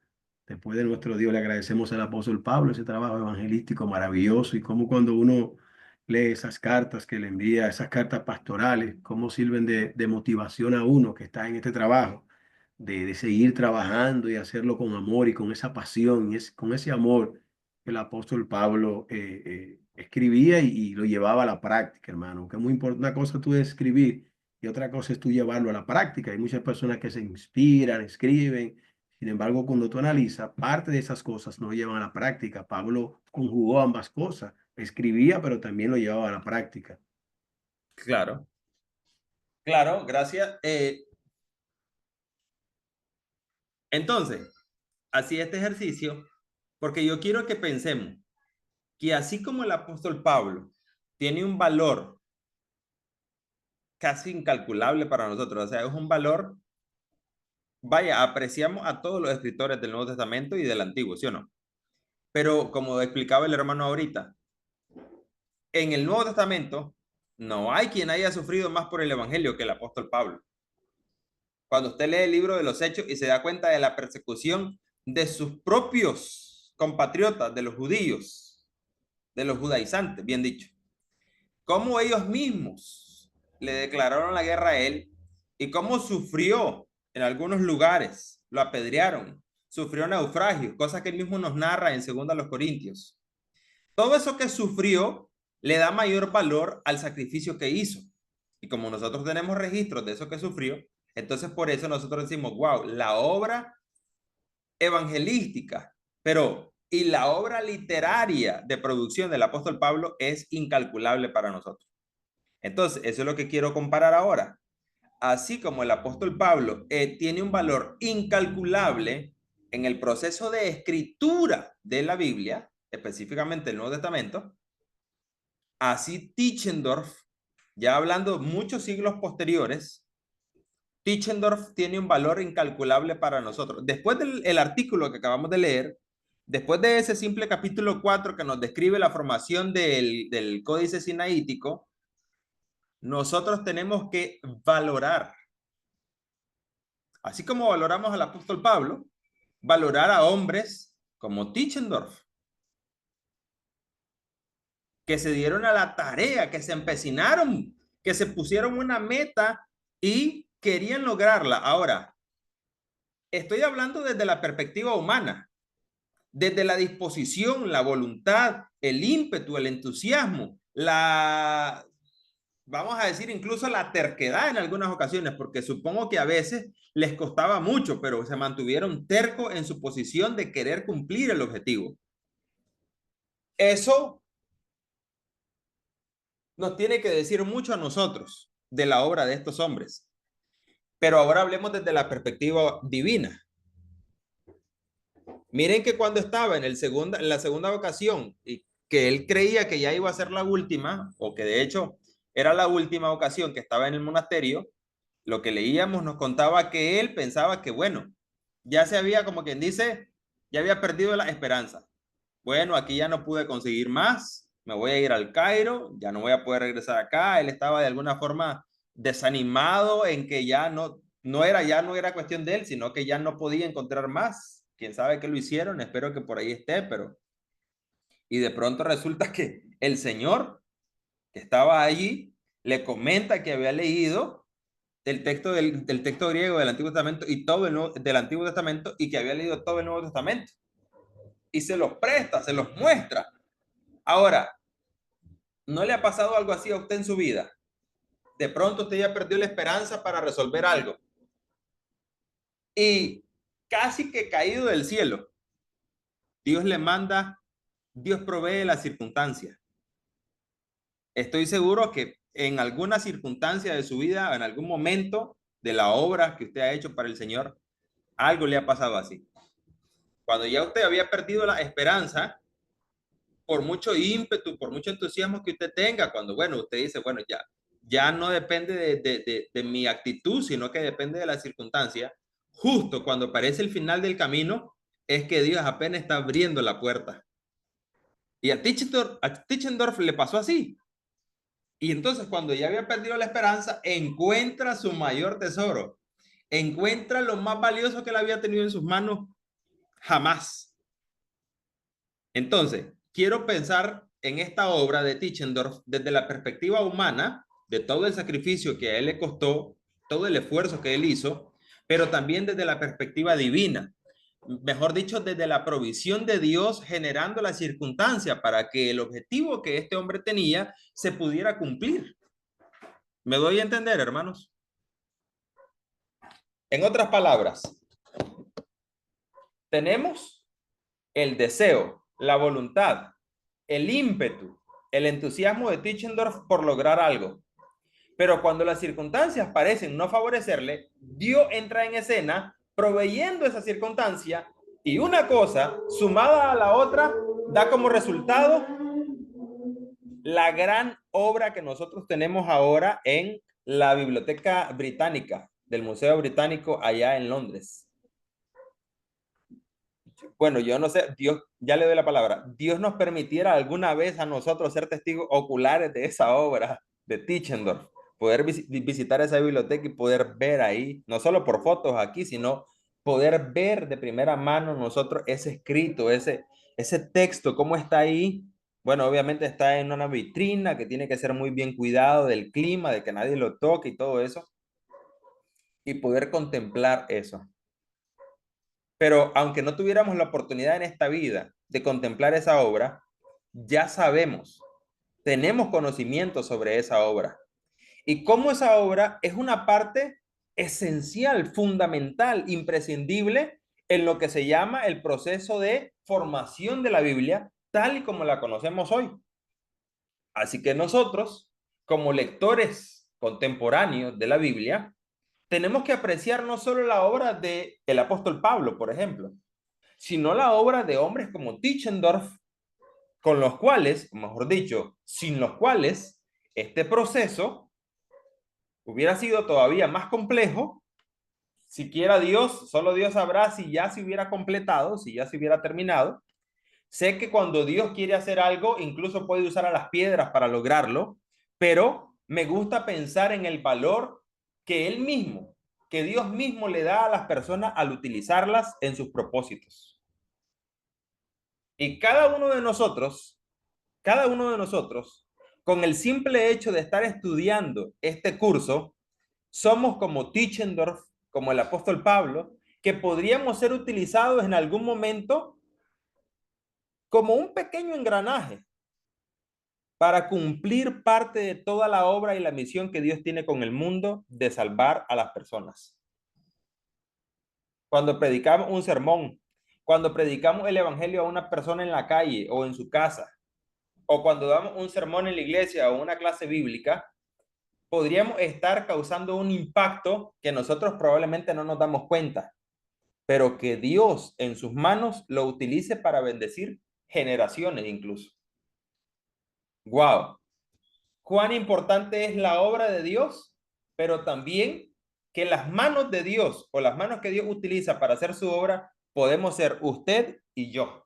después de nuestro Dios, le agradecemos al apóstol Pablo ese trabajo evangelístico maravilloso y cómo cuando uno lee esas cartas que le envía, esas cartas pastorales, cómo sirven de motivación a uno que está en este trabajo, de seguir trabajando y hacerlo con amor y con esa pasión y con ese amor que el apóstol Pablo escribía y lo llevaba a la práctica, hermano. Que es muy importante. Una cosa tú es escribir y otra cosa es tú llevarlo a la práctica. Hay muchas personas que se inspiran, escriben. Sin embargo, cuando tú analizas, parte de esas cosas no llevan a la práctica. Pablo conjugó ambas cosas. Escribía, pero también lo llevaba a la práctica. Claro. Claro, gracias. Entonces, así este ejercicio, porque yo quiero que pensemos que así como el apóstol Pablo tiene un valor casi incalculable para nosotros, o sea, es un valor, vaya, apreciamos a todos los escritores del Nuevo Testamento y del Antiguo, ¿sí o no? Pero como explicaba el hermano ahorita, en el Nuevo Testamento no hay quien haya sufrido más por el Evangelio que el apóstol Pablo. Cuando usted lee el libro de los Hechos y se da cuenta de la persecución de sus propios compatriotas, de los judíos, de los judaizantes, bien dicho, cómo ellos mismos le declararon la guerra a él y cómo sufrió en algunos lugares, lo apedrearon, sufrió naufragios, cosas que él mismo nos narra en 2 Corintios. Todo eso que sufrió le da mayor valor al sacrificio que hizo. Y como nosotros tenemos registros de eso que sufrió, entonces por eso nosotros decimos, wow, la obra evangelística, pero y la obra literaria de producción del apóstol Pablo es incalculable para nosotros. Entonces, eso es lo que quiero comparar ahora. Así como el apóstol Pablo tiene un valor incalculable en el proceso de escritura de la Biblia, específicamente el Nuevo Testamento, así Tischendorf, ya hablando muchos siglos posteriores, Tischendorf tiene un valor incalculable para nosotros. Después del artículo que acabamos de leer, después de ese simple capítulo 4 que nos describe la formación del Códice Sinaítico, nosotros tenemos que valorar, así como valoramos al apóstol Pablo, valorar a hombres como Tischendorf, que se dieron a la tarea, que se empecinaron, que se pusieron una meta y querían lograrla. Ahora, estoy hablando desde la perspectiva humana, desde la disposición, la voluntad, el ímpetu, el entusiasmo, vamos a decir incluso la terquedad en algunas ocasiones, porque supongo que a veces les costaba mucho, pero se mantuvieron tercos en su posición de querer cumplir el objetivo. Eso nos tiene que decir mucho a nosotros de la obra de estos hombres. Pero ahora hablemos desde la perspectiva divina. Miren que cuando estaba en la segunda ocasión y que él creía que ya iba a ser la última, o que de hecho era la última ocasión que estaba en el monasterio, lo que leíamos nos contaba que él pensaba que, bueno, ya se había, como quien dice, ya había perdido la esperanza. Bueno, aquí ya no pude conseguir más, me voy a ir al Cairo, ya no voy a poder regresar acá. Él estaba de alguna forma desanimado en que ya no era cuestión de él, sino que ya no podía encontrar más. Quién sabe qué lo hicieron, espero que por ahí esté, pero... Y de pronto resulta que el Señor que estaba allí le comenta que había leído el texto del texto griego del Antiguo Testamento y del Antiguo Testamento y que había leído todo el Nuevo Testamento. Y se los presta, se los muestra. Ahora, ¿no le ha pasado algo así a usted en su vida? De pronto usted ya perdió la esperanza para resolver algo. Y casi que caído del cielo, Dios le manda, Dios provee la circunstancia. Estoy seguro que en alguna circunstancia de su vida, en algún momento de la obra que usted ha hecho para el Señor, algo le ha pasado así. Cuando ya usted había perdido la esperanza, por mucho ímpetu, por mucho entusiasmo que usted tenga, cuando, bueno, usted dice, bueno, ya no depende de mi actitud, sino que depende de la circunstancia, justo cuando parece el final del camino, es que Dios apenas está abriendo la puerta. Y a Tischendorf le pasó así. Y entonces cuando ya había perdido la esperanza, encuentra su mayor tesoro. Encuentra lo más valioso que él había tenido en sus manos jamás. Entonces, quiero pensar en esta obra de Tischendorf desde la perspectiva humana, de todo el sacrificio que a él le costó, todo el esfuerzo que él hizo, pero también desde la perspectiva divina. Mejor dicho, desde la provisión de Dios generando la circunstancia para que el objetivo que este hombre tenía se pudiera cumplir. ¿Me doy a entender, hermanos? En otras palabras, tenemos el deseo, la voluntad, el ímpetu, el entusiasmo de Tischendorf por lograr algo. Pero cuando las circunstancias parecen no favorecerle, Dios entra en escena proveyendo esa circunstancia y una cosa sumada a la otra da como resultado la gran obra que nosotros tenemos ahora en la Biblioteca Británica del Museo Británico allá en Londres. Bueno, yo no sé, Dios, ya le doy la palabra, Dios nos permitiera alguna vez a nosotros ser testigos oculares de esa obra de Tischendorf, poder visitar esa biblioteca y poder ver ahí, no solo por fotos aquí, sino poder ver de primera mano nosotros ese escrito, ese texto, cómo está ahí. Bueno, obviamente está en una vitrina que tiene que ser muy bien cuidado del clima, de que nadie lo toque y todo eso, y poder contemplar eso. Pero aunque no tuviéramos la oportunidad en esta vida de contemplar esa obra, ya sabemos, tenemos conocimiento sobre esa obra. Y cómo esa obra es una parte esencial, fundamental, imprescindible en lo que se llama el proceso de formación de la Biblia, tal y como la conocemos hoy. Así que nosotros, como lectores contemporáneos de la Biblia, tenemos que apreciar no solo la obra del apóstol Pablo, por ejemplo, sino la obra de hombres como Tischendorf, con los cuales, mejor dicho, sin los cuales este proceso hubiera sido todavía más complejo. Siquiera Dios, solo Dios sabrá si ya se hubiera completado, si ya se hubiera terminado. Sé que cuando Dios quiere hacer algo, incluso puede usar a las piedras para lograrlo, pero me gusta pensar en el valor que Él mismo, que Dios mismo le da a las personas al utilizarlas en sus propósitos. Y cada uno de nosotros, con el simple hecho de estar estudiando este curso, somos como Tischendorf, como el apóstol Pablo, que podríamos ser utilizados en algún momento como un pequeño engranaje para cumplir parte de toda la obra y la misión que Dios tiene con el mundo de salvar a las personas. Cuando predicamos un sermón, cuando predicamos el evangelio a una persona en la calle o en su casa, o cuando damos un sermón en la iglesia o una clase bíblica, podríamos estar causando un impacto que nosotros probablemente no nos damos cuenta, pero que Dios en sus manos lo utilice para bendecir generaciones incluso. ¡Wow! Cuán importante es la obra de Dios, pero también que las manos de Dios o las manos que Dios utiliza para hacer su obra, podemos ser usted y yo.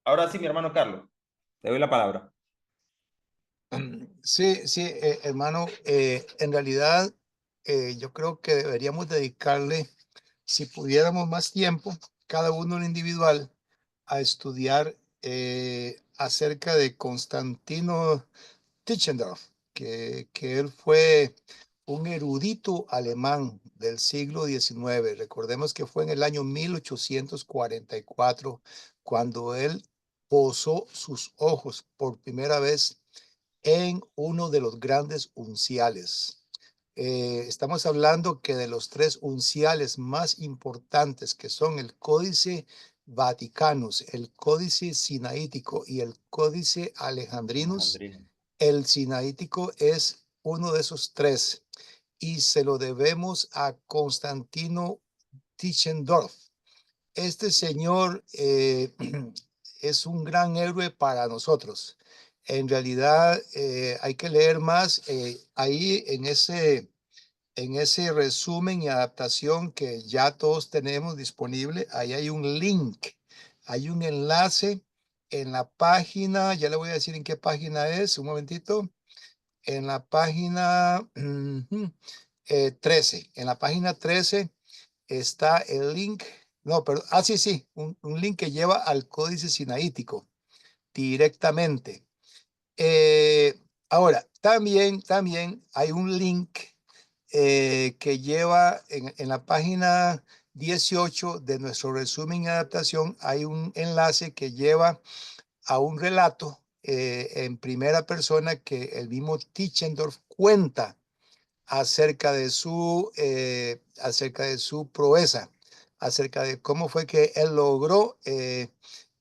Ahora sí, mi hermano Carlos, te doy la palabra. Sí, hermano, en realidad yo creo que deberíamos dedicarle, si pudiéramos más tiempo, cada uno en individual, a estudiar acerca de Constantino Tischendorf, que él fue un erudito alemán del siglo XIX. Recordemos que fue en el año 1844 cuando él posó sus ojos por primera vez en uno de los grandes unciales. Estamos hablando que de los tres unciales más importantes, que son el Códice Vaticanus, el Códice Sinaítico y el Códice Alejandrinus, el Sinaítico es uno de esos tres y se lo debemos a Constantino Tischendorf. Este señor es un gran héroe para nosotros. En realidad hay que leer más ahí en ese resumen y adaptación que ya todos tenemos disponible. Ahí hay un link, hay un enlace en la página, ya le voy a decir en qué página es, un momentito, en la página 13, en la página 13 está el link, no, pero, sí, un link que lleva al Códice Sinaítico directamente. Ahora, también hay un link que lleva en la página 18 de nuestro resumen y adaptación, hay un enlace que lleva a un relato en primera persona que el mismo Tischendorf cuenta acerca de su proeza, acerca de cómo fue que él logró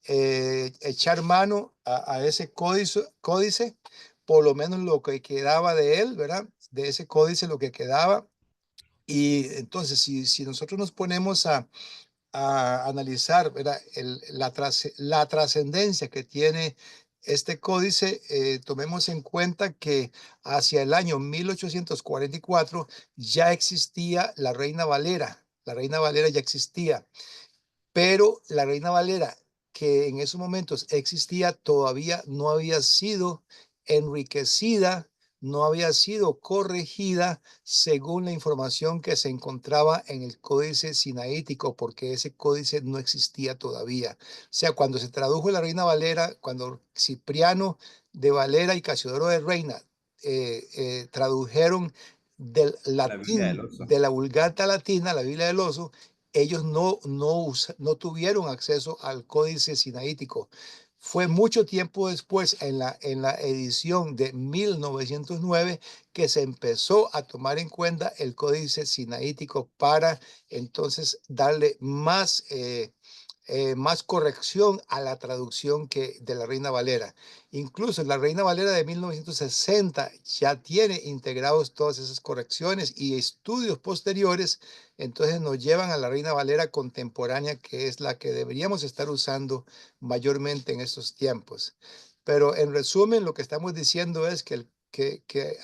echar mano a ese códice, por lo menos lo que quedaba de él, ¿verdad? De ese códice lo que quedaba. Y entonces, si nosotros nos ponemos a analizar, ¿verdad? La trascendencia que tiene este códice, tomemos en cuenta que hacia el año 1844 ya existía la Reina Valera. La Reina Valera ya existía, pero la Reina Valera que en esos momentos existía todavía no había sido enriquecida, no había sido corregida según la información que se encontraba en el Códice Sinaítico, porque ese códice no existía todavía. O sea, cuando se tradujo la Reina Valera, cuando Cipriano de Valera y Casiodoro de Reina tradujeron del latín, de la Vulgata Latina, la Biblia del Oso, ellos no tuvieron acceso al Códice Sinaítico. Fue mucho tiempo después, en la edición de 1909, que se empezó a tomar en cuenta el Códice Sinaítico para entonces darle más corrección a la traducción de la Reina Valera. Incluso la Reina Valera de 1960 ya tiene integrados todas esas correcciones y estudios posteriores, entonces nos llevan a la Reina Valera contemporánea, que es la que deberíamos estar usando mayormente en estos tiempos. Pero en resumen, lo que estamos diciendo es que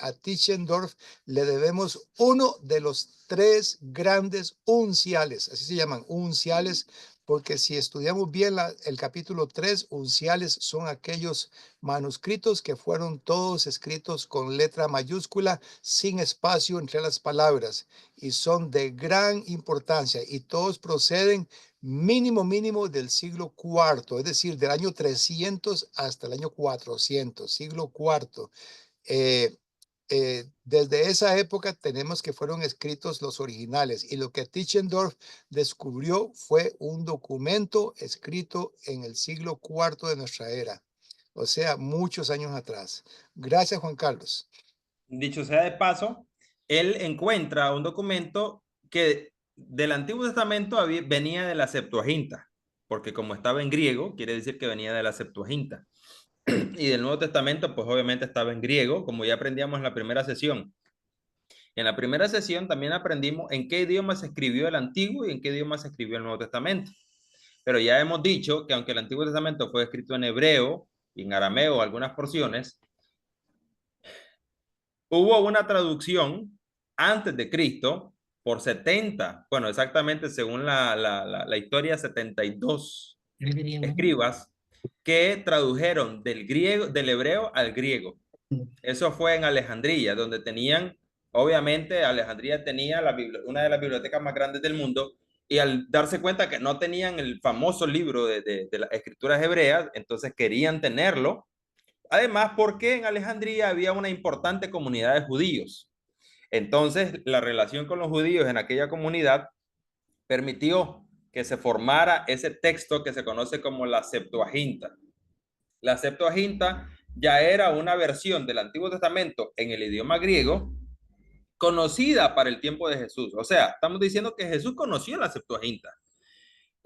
a Tischendorf le debemos uno de los 3 grandes unciales, así se llaman, unciales, porque si estudiamos bien el capítulo 3, unciales son aquellos manuscritos que fueron todos escritos con letra mayúscula, sin espacio entre las palabras, y son de gran importancia, y todos proceden mínimo del siglo IV, es decir, del año 300 hasta el año 400, siglo IV. Desde esa época tenemos que fueron escritos los originales, y lo que Tischendorf descubrió fue un documento escrito en el siglo IV de nuestra era, o sea, muchos años atrás. Gracias, Juan Carlos. Dicho sea de paso, él encuentra un documento que del Antiguo Testamento venía de la Septuaginta, porque como estaba en griego, quiere decir que venía de la Septuaginta. Y del Nuevo Testamento, pues obviamente estaba en griego, como ya aprendíamos en la primera sesión. En la primera sesión también aprendimos en qué idioma se escribió el Antiguo y en qué idioma se escribió el Nuevo Testamento. Pero ya hemos dicho que aunque el Antiguo Testamento fue escrito en hebreo y en arameo, algunas porciones, hubo una traducción antes de Cristo por 70, bueno, exactamente según la historia, 72 escribas que tradujeron del hebreo al griego. Eso fue en Alejandría, donde tenían, obviamente, Alejandría tenía una de las bibliotecas más grandes del mundo, y al darse cuenta que no tenían el famoso libro de las escrituras hebreas, entonces querían tenerlo. Además, porque en Alejandría había una importante comunidad de judíos. Entonces, la relación con los judíos en aquella comunidad permitió que se formara ese texto que se conoce como la Septuaginta. La Septuaginta ya era una versión del Antiguo Testamento en el idioma griego, conocida para el tiempo de Jesús. O sea, estamos diciendo que Jesús conoció la Septuaginta.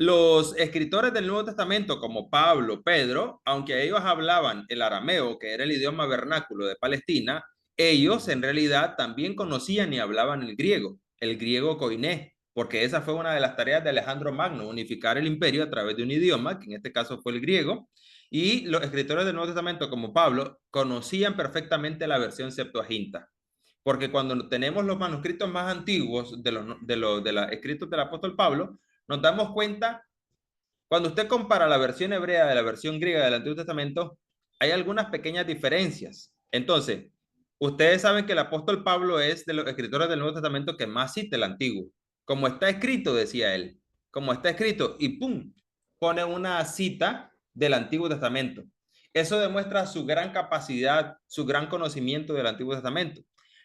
Los escritores del Nuevo Testamento, como Pablo, Pedro, aunque ellos hablaban el arameo, que era el idioma vernáculo de Palestina, ellos en realidad también conocían y hablaban el griego koiné, porque esa fue una de las tareas de Alejandro Magno, unificar el imperio a través de un idioma, que en este caso fue el griego, y los escritores del Nuevo Testamento, como Pablo, conocían perfectamente la versión Septuaginta. Porque cuando tenemos los manuscritos más antiguos de los escritos del apóstol Pablo, nos damos cuenta, cuando usted compara la versión hebrea de la versión griega del Antiguo Testamento, hay algunas pequeñas diferencias. Entonces, ustedes saben que el apóstol Pablo es de los escritores del Nuevo Testamento que más cita el Antiguo. Como está escrito, decía él, como está escrito, y pum, pone una cita del Antiguo Testamento. Eso demuestra su gran capacidad, su gran conocimiento del Antiguo Testamento.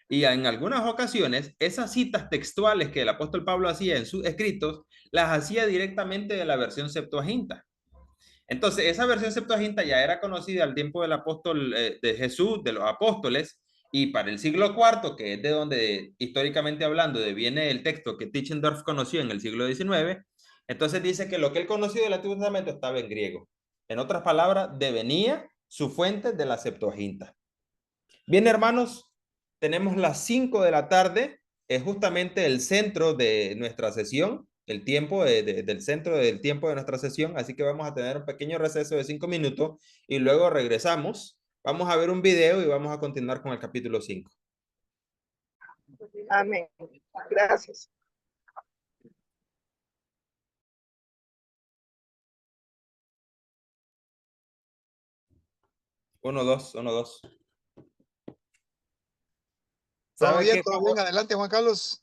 Y en algunas ocasiones, esas citas textuales que el apóstol Pablo hacía en sus escritos, las hacía directamente de la versión Septuaginta. Entonces, esa versión Septuaginta ya era conocida al tiempo del apóstol de Jesús, de los apóstoles, y para el siglo IV, que es de donde, históricamente hablando, viene el texto que Tischendorf conoció en el siglo XIX, entonces dice que lo que él conoció del Antiguo Testamento estaba en griego. En otras palabras, devenía su fuente de la Septuaginta. Bien, hermanos, tenemos las 5 de la tarde, es justamente el centro de nuestra sesión, el tiempo del centro del tiempo de nuestra sesión, así que vamos a tener un pequeño receso de 5 minutos y luego regresamos. Vamos a ver un video y vamos a continuar con el capítulo 5. Amén. Gracias. 1, 2, 1, 2. Todo bien, todo bien. Adelante, Juan Carlos.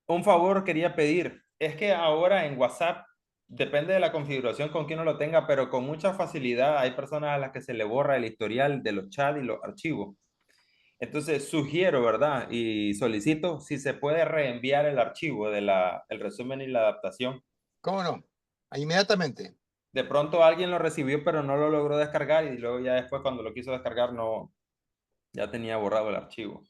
Un favor quería pedir. Es que ahora en WhatsApp, depende de la configuración con quien uno lo tenga, pero con mucha facilidad hay personas a las que se le borra el historial de los chats y los archivos. Entonces sugiero, ¿verdad? Y solicito si se puede reenviar el archivo de el resumen y la adaptación. ¿Cómo no? Inmediatamente. De pronto alguien lo recibió, pero no lo logró descargar y luego ya después cuando lo quiso descargar no, ya tenía borrado el archivo.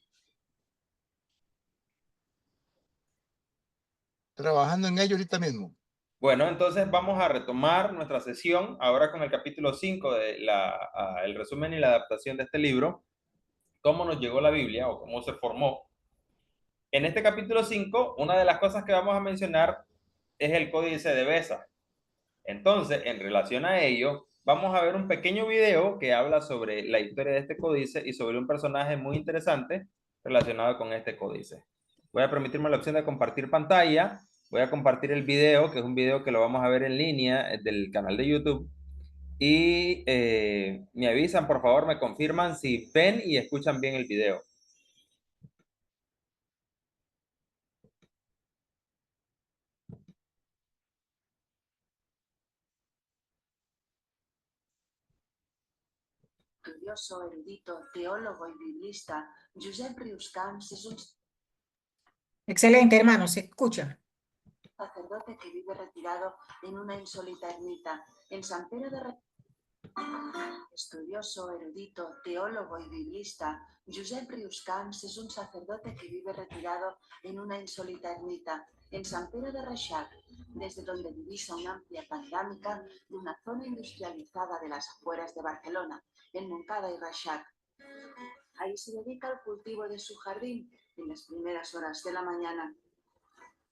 Trabajando en ello ahorita mismo. Bueno, entonces vamos a retomar nuestra sesión ahora con el capítulo 5 de el resumen y la adaptación de este libro, cómo nos llegó la Biblia o cómo se formó. En este capítulo 5, una de las cosas que vamos a mencionar es el Códice de Beza. Entonces, en relación a ello, vamos a ver un pequeño video que habla sobre la historia de este códice y sobre un personaje muy interesante relacionado con este códice. Voy a permitirme la opción de compartir pantalla. Voy a compartir el video, que es un video que lo vamos a ver en línea del canal de YouTube. Y me avisan, por favor, me confirman si ven y escuchan bien el video. Estudioso, erudito, teólogo y biblista, Josep Rius-Camps es un Excelente, hermano, se escucha. sacerdote que vive retirado en una insólita ermita en San Pedro de Estudioso, erudito, teólogo y biblista, Josep Rius-Camps es un sacerdote que vive retirado en una insólita ermita en San Pedro de Reixac, desde donde divisa una amplia panorámica de una zona industrializada de las afueras de Barcelona, en Montcada y Reixac. Ahí se dedica al cultivo de su jardín en las primeras horas de la mañana.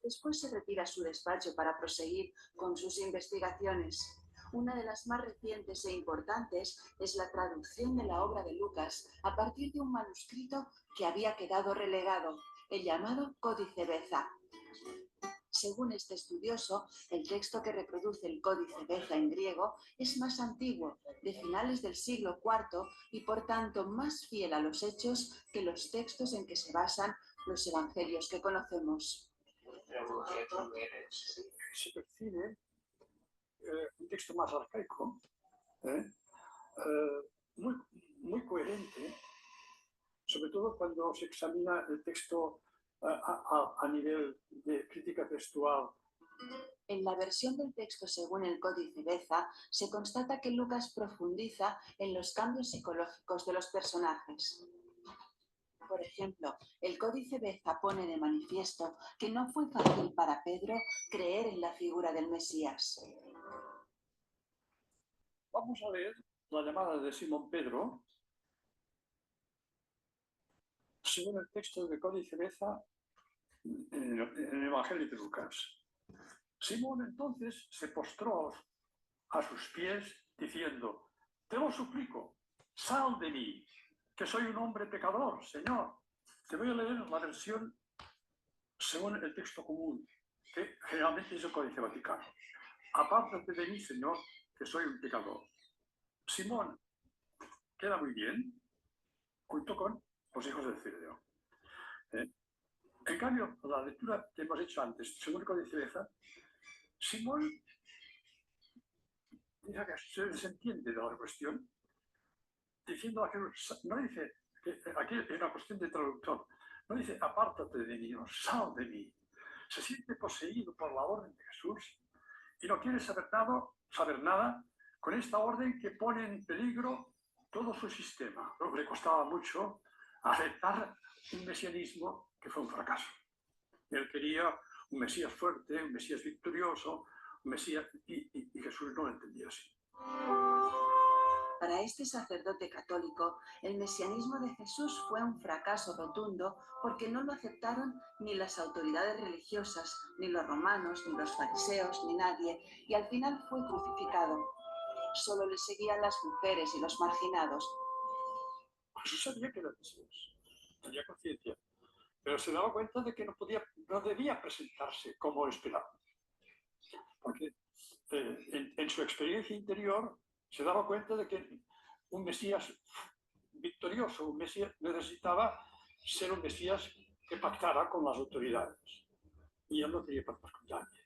Después se retira a su despacho para proseguir con sus investigaciones. Una de las más recientes e importantes es la traducción de la obra de Lucas a partir de un manuscrito que había quedado relegado, el llamado Códice Beza. Según este estudioso, el texto que reproduce el Códice Beza en griego es más antiguo, de finales del siglo IV y por tanto más fiel a los hechos que los textos en que se basan los evangelios que conocemos. Se percibe un texto más arcaico, muy coherente, sobre todo cuando se examina el texto a nivel de crítica textual. En la versión del texto según el Códice Beza, se constata que Lucas profundiza en los cambios psicológicos de los personajes. Por ejemplo, el Códice Beza pone de manifiesto que no fue fácil para Pedro creer en la figura del Mesías. Vamos a ver la llamada de Simón Pedro, según el texto del Códice Beza en el Evangelio de Lucas. Simón entonces se postró a sus pies diciendo: te lo suplico, sal de mí, que soy un hombre pecador, Señor. Te voy a leer la versión según el texto común, que generalmente es el Códice Vaticano. Apártate de mí, Señor, que soy un pecador. Simón queda muy bien junto con los hijos de Zebedeo. En cambio, la lectura que hemos hecho antes, según el Códice Beza, Simón dice que se desentiende de la cuestión, diciendo a Jesús, no dice, que aquí es una cuestión de traductor, no dice apártate de mí, no, sal de mí. Se siente poseído por la orden de Jesús y no quiere saber nada con esta orden que pone en peligro todo su sistema. Le costaba mucho aceptar un mesianismo que fue un fracaso. Él quería un Mesías fuerte, un Mesías victorioso, un Mesías, y Jesús no lo entendía así. Para este sacerdote católico, el mesianismo de Jesús fue un fracaso rotundo porque no lo aceptaron ni las autoridades religiosas, ni los romanos, ni los fariseos, ni nadie, y al final fue crucificado. Solo le seguían las mujeres y los marginados. Jesús sabía que era Mesías, tenía conciencia, pero se daba cuenta de que no debía presentarse como esperaba. Porque en su experiencia interior se daba cuenta de que un Mesías victorioso, un Mesías necesitaba ser un Mesías que pactara con las autoridades. Y él no quería pactar con nadie.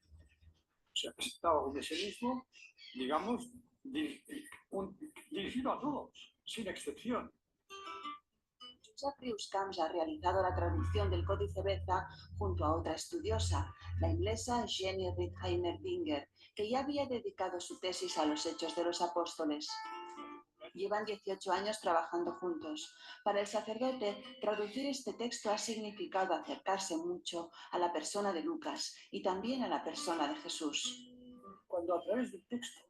O sea, presentaba un mesianismo, digamos, dirigido a todos, sin excepción. Josep Rius-Camps ha realizado la traducción del Códice Beza junto a otra estudiosa, la inglesa Jenny Rietheimer-Dinger, que ya había dedicado su tesis a los Hechos de los Apóstoles. Llevan 18 años trabajando juntos. Para el sacerdote, traducir este texto ha significado acercarse mucho a la persona de Lucas y también a la persona de Jesús. Cuando a través del texto,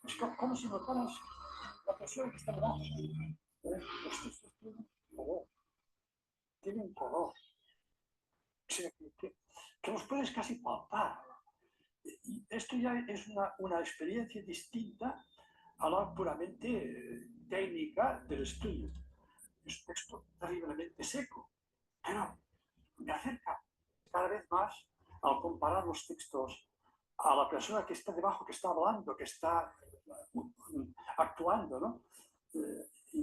es como si notaras la persona que está debajo. Los textos tienen un color, o sea, que los puedes casi palpar. Y esto ya es una experiencia distinta a la puramente técnica del estudio. Es un texto terriblemente seco, pero me acerca cada vez más al comparar los textos a la persona que está debajo, que está hablando, que está actuando, ¿no?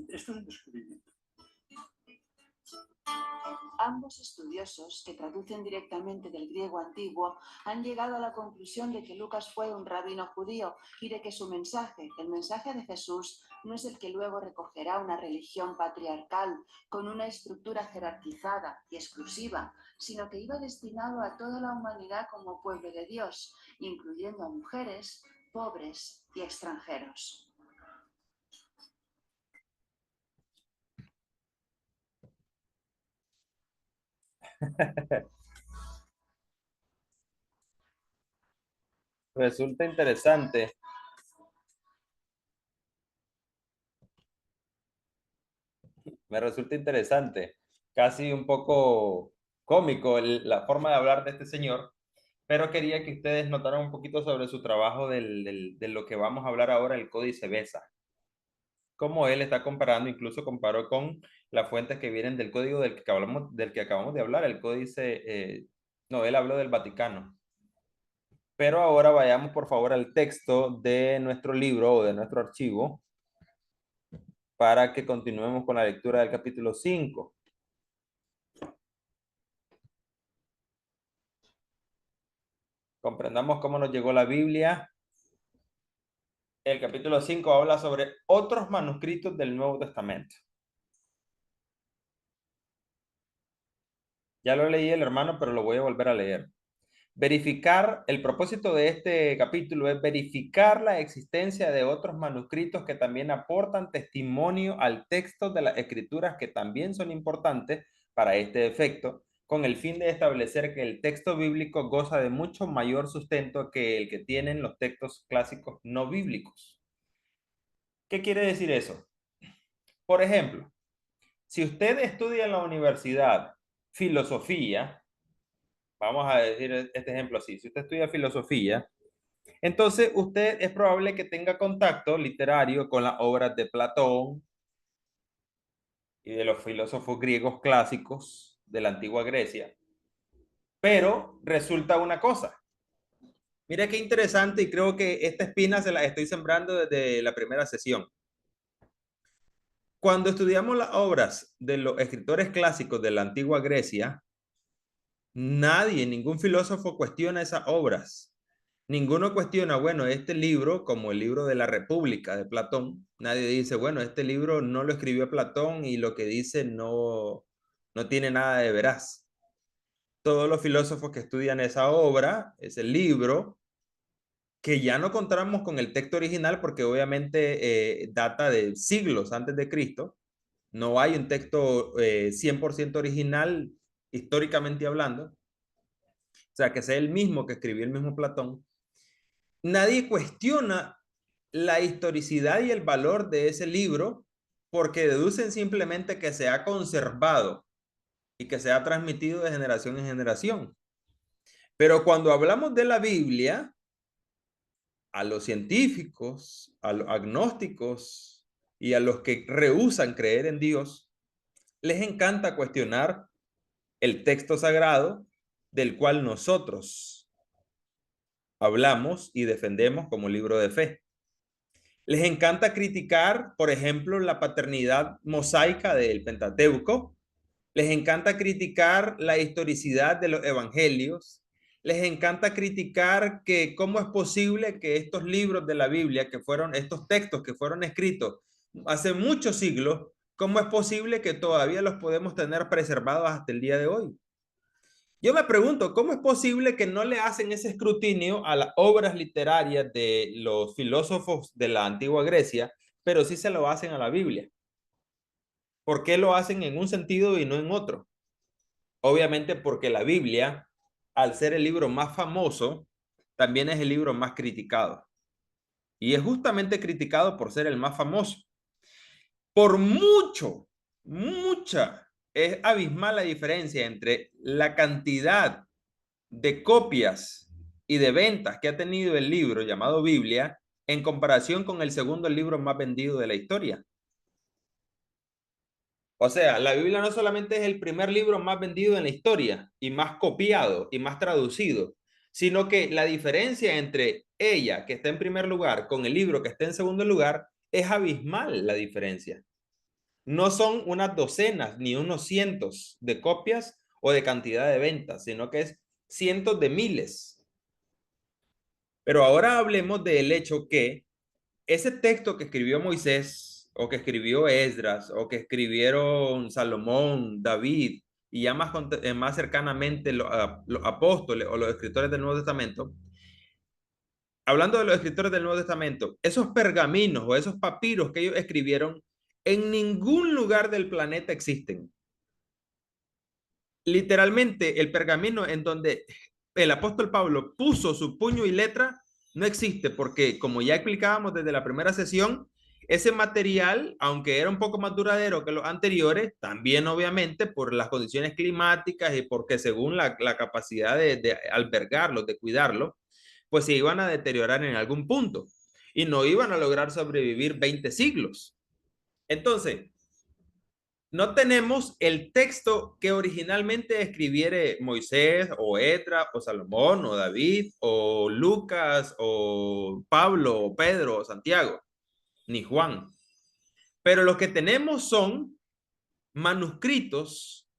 Esto es un descubrimiento. Ambos estudiosos, que traducen directamente del griego antiguo, han llegado a la conclusión de que Lucas fue un rabino judío y de que su mensaje, el mensaje de Jesús, no es el que luego recogerá una religión patriarcal con una estructura jerarquizada y exclusiva, sino que iba destinado a toda la humanidad como pueblo de Dios, incluyendo a mujeres, pobres y extranjeros. Resulta interesante. Me resulta interesante, casi un poco cómico la forma de hablar de este señor, pero quería que ustedes notaran un poquito sobre su trabajo de lo que vamos a hablar ahora, el Códice Beza. Cómo él está comparando, incluso comparó con las fuentes que vienen del código del que acabamos de hablar, el códice, no, él habló del Vaticano. Pero ahora vayamos por favor al texto de nuestro libro o de nuestro archivo para que continuemos con la lectura del capítulo 5. Comprendamos cómo nos llegó la Biblia. El capítulo 5 habla sobre otros manuscritos del Nuevo Testamento. Ya lo leí el hermano, pero lo voy a volver a leer. verificar, el propósito de este capítulo es verificar la existencia de otros manuscritos que también aportan testimonio al texto de las escrituras que también son importantes para este efecto, con el fin de establecer que el texto bíblico goza de mucho mayor sustento que el que tienen los textos clásicos no bíblicos. ¿Qué quiere decir eso? Por ejemplo, si usted estudia en la universidad filosofía, vamos a decir este ejemplo así, si usted estudia filosofía, entonces usted es probable que tenga contacto literario con las obras de Platón y de los filósofos griegos clásicos de la antigua Grecia. Pero resulta una cosa. Mira qué interesante, y creo que esta espina se la estoy sembrando desde la primera sesión. Cuando estudiamos las obras de los escritores clásicos de la antigua Grecia, nadie, ningún filósofo cuestiona esas obras. Ninguno cuestiona, bueno, este libro, como el libro de la República de Platón, nadie dice, bueno, este libro no lo escribió Platón y lo que dice no tiene nada de veraz. Todos los filósofos que estudian esa obra, ese libro, que ya no encontramos con el texto original porque obviamente data de siglos antes de Cristo, no hay un texto 100% original históricamente hablando, o sea, que sea el mismo que escribió el mismo Platón. Nadie cuestiona la historicidad y el valor de ese libro porque deducen simplemente que se ha conservado y que se ha transmitido de generación en generación. Pero cuando hablamos de la Biblia, a los científicos, a los agnósticos y a los que rehúsan creer en Dios, les encanta cuestionar el texto sagrado del cual nosotros hablamos y defendemos como libro de fe. Les encanta criticar, por ejemplo, la paternidad mosaica del Pentateuco. Les encanta criticar la historicidad de los evangelios. Les encanta criticar que cómo es posible que estos libros de la Biblia, que fueron estos textos que fueron escritos hace muchos siglos, cómo es posible que todavía los podemos tener preservados hasta el día de hoy. Yo me pregunto, ¿cómo es posible que no le hacen ese escrutinio a las obras literarias de los filósofos de la antigua Grecia, pero sí se lo hacen a la Biblia? ¿Por qué lo hacen en un sentido y no en otro? Obviamente porque la Biblia, al ser el libro más famoso, también es el libro más criticado. Y es justamente criticado por ser el más famoso. Por mucha, es abismal la diferencia entre la cantidad de copias y de ventas que ha tenido el libro llamado Biblia en comparación con el segundo libro más vendido de la historia. O sea, la Biblia no solamente es el primer libro más vendido en la historia y más copiado y más traducido, sino que la diferencia entre ella, que está en primer lugar, con el libro que está en segundo lugar, es abismal la diferencia. No son unas docenas ni unos cientos de copias o de cantidad de ventas, sino que es cientos de miles. Pero ahora hablemos del hecho que ese texto que escribió Moisés o que escribió Esdras o que escribieron Salomón, David y ya más cercanamente los apóstoles o los escritores del Nuevo Testamento, hablando de los escritores del Nuevo Testamento, esos pergaminos o esos papiros que ellos escribieron en ningún lugar del planeta existen. Literalmente el pergamino en donde el apóstol Pablo puso su puño y letra no existe porque, como ya explicábamos desde la primera sesión, ese material, aunque era un poco más duradero que los anteriores, también obviamente por las condiciones climáticas y porque según la capacidad de albergarlos, de cuidarlos, pues se iban a deteriorar en algún punto y no iban a lograr sobrevivir 20 siglos. Entonces, no tenemos el texto que originalmente escribiere Moisés o Esdras o Salomón o David o Lucas o Pablo o Pedro o Santiago, ni Juan. Pero lo que tenemos son manuscritos,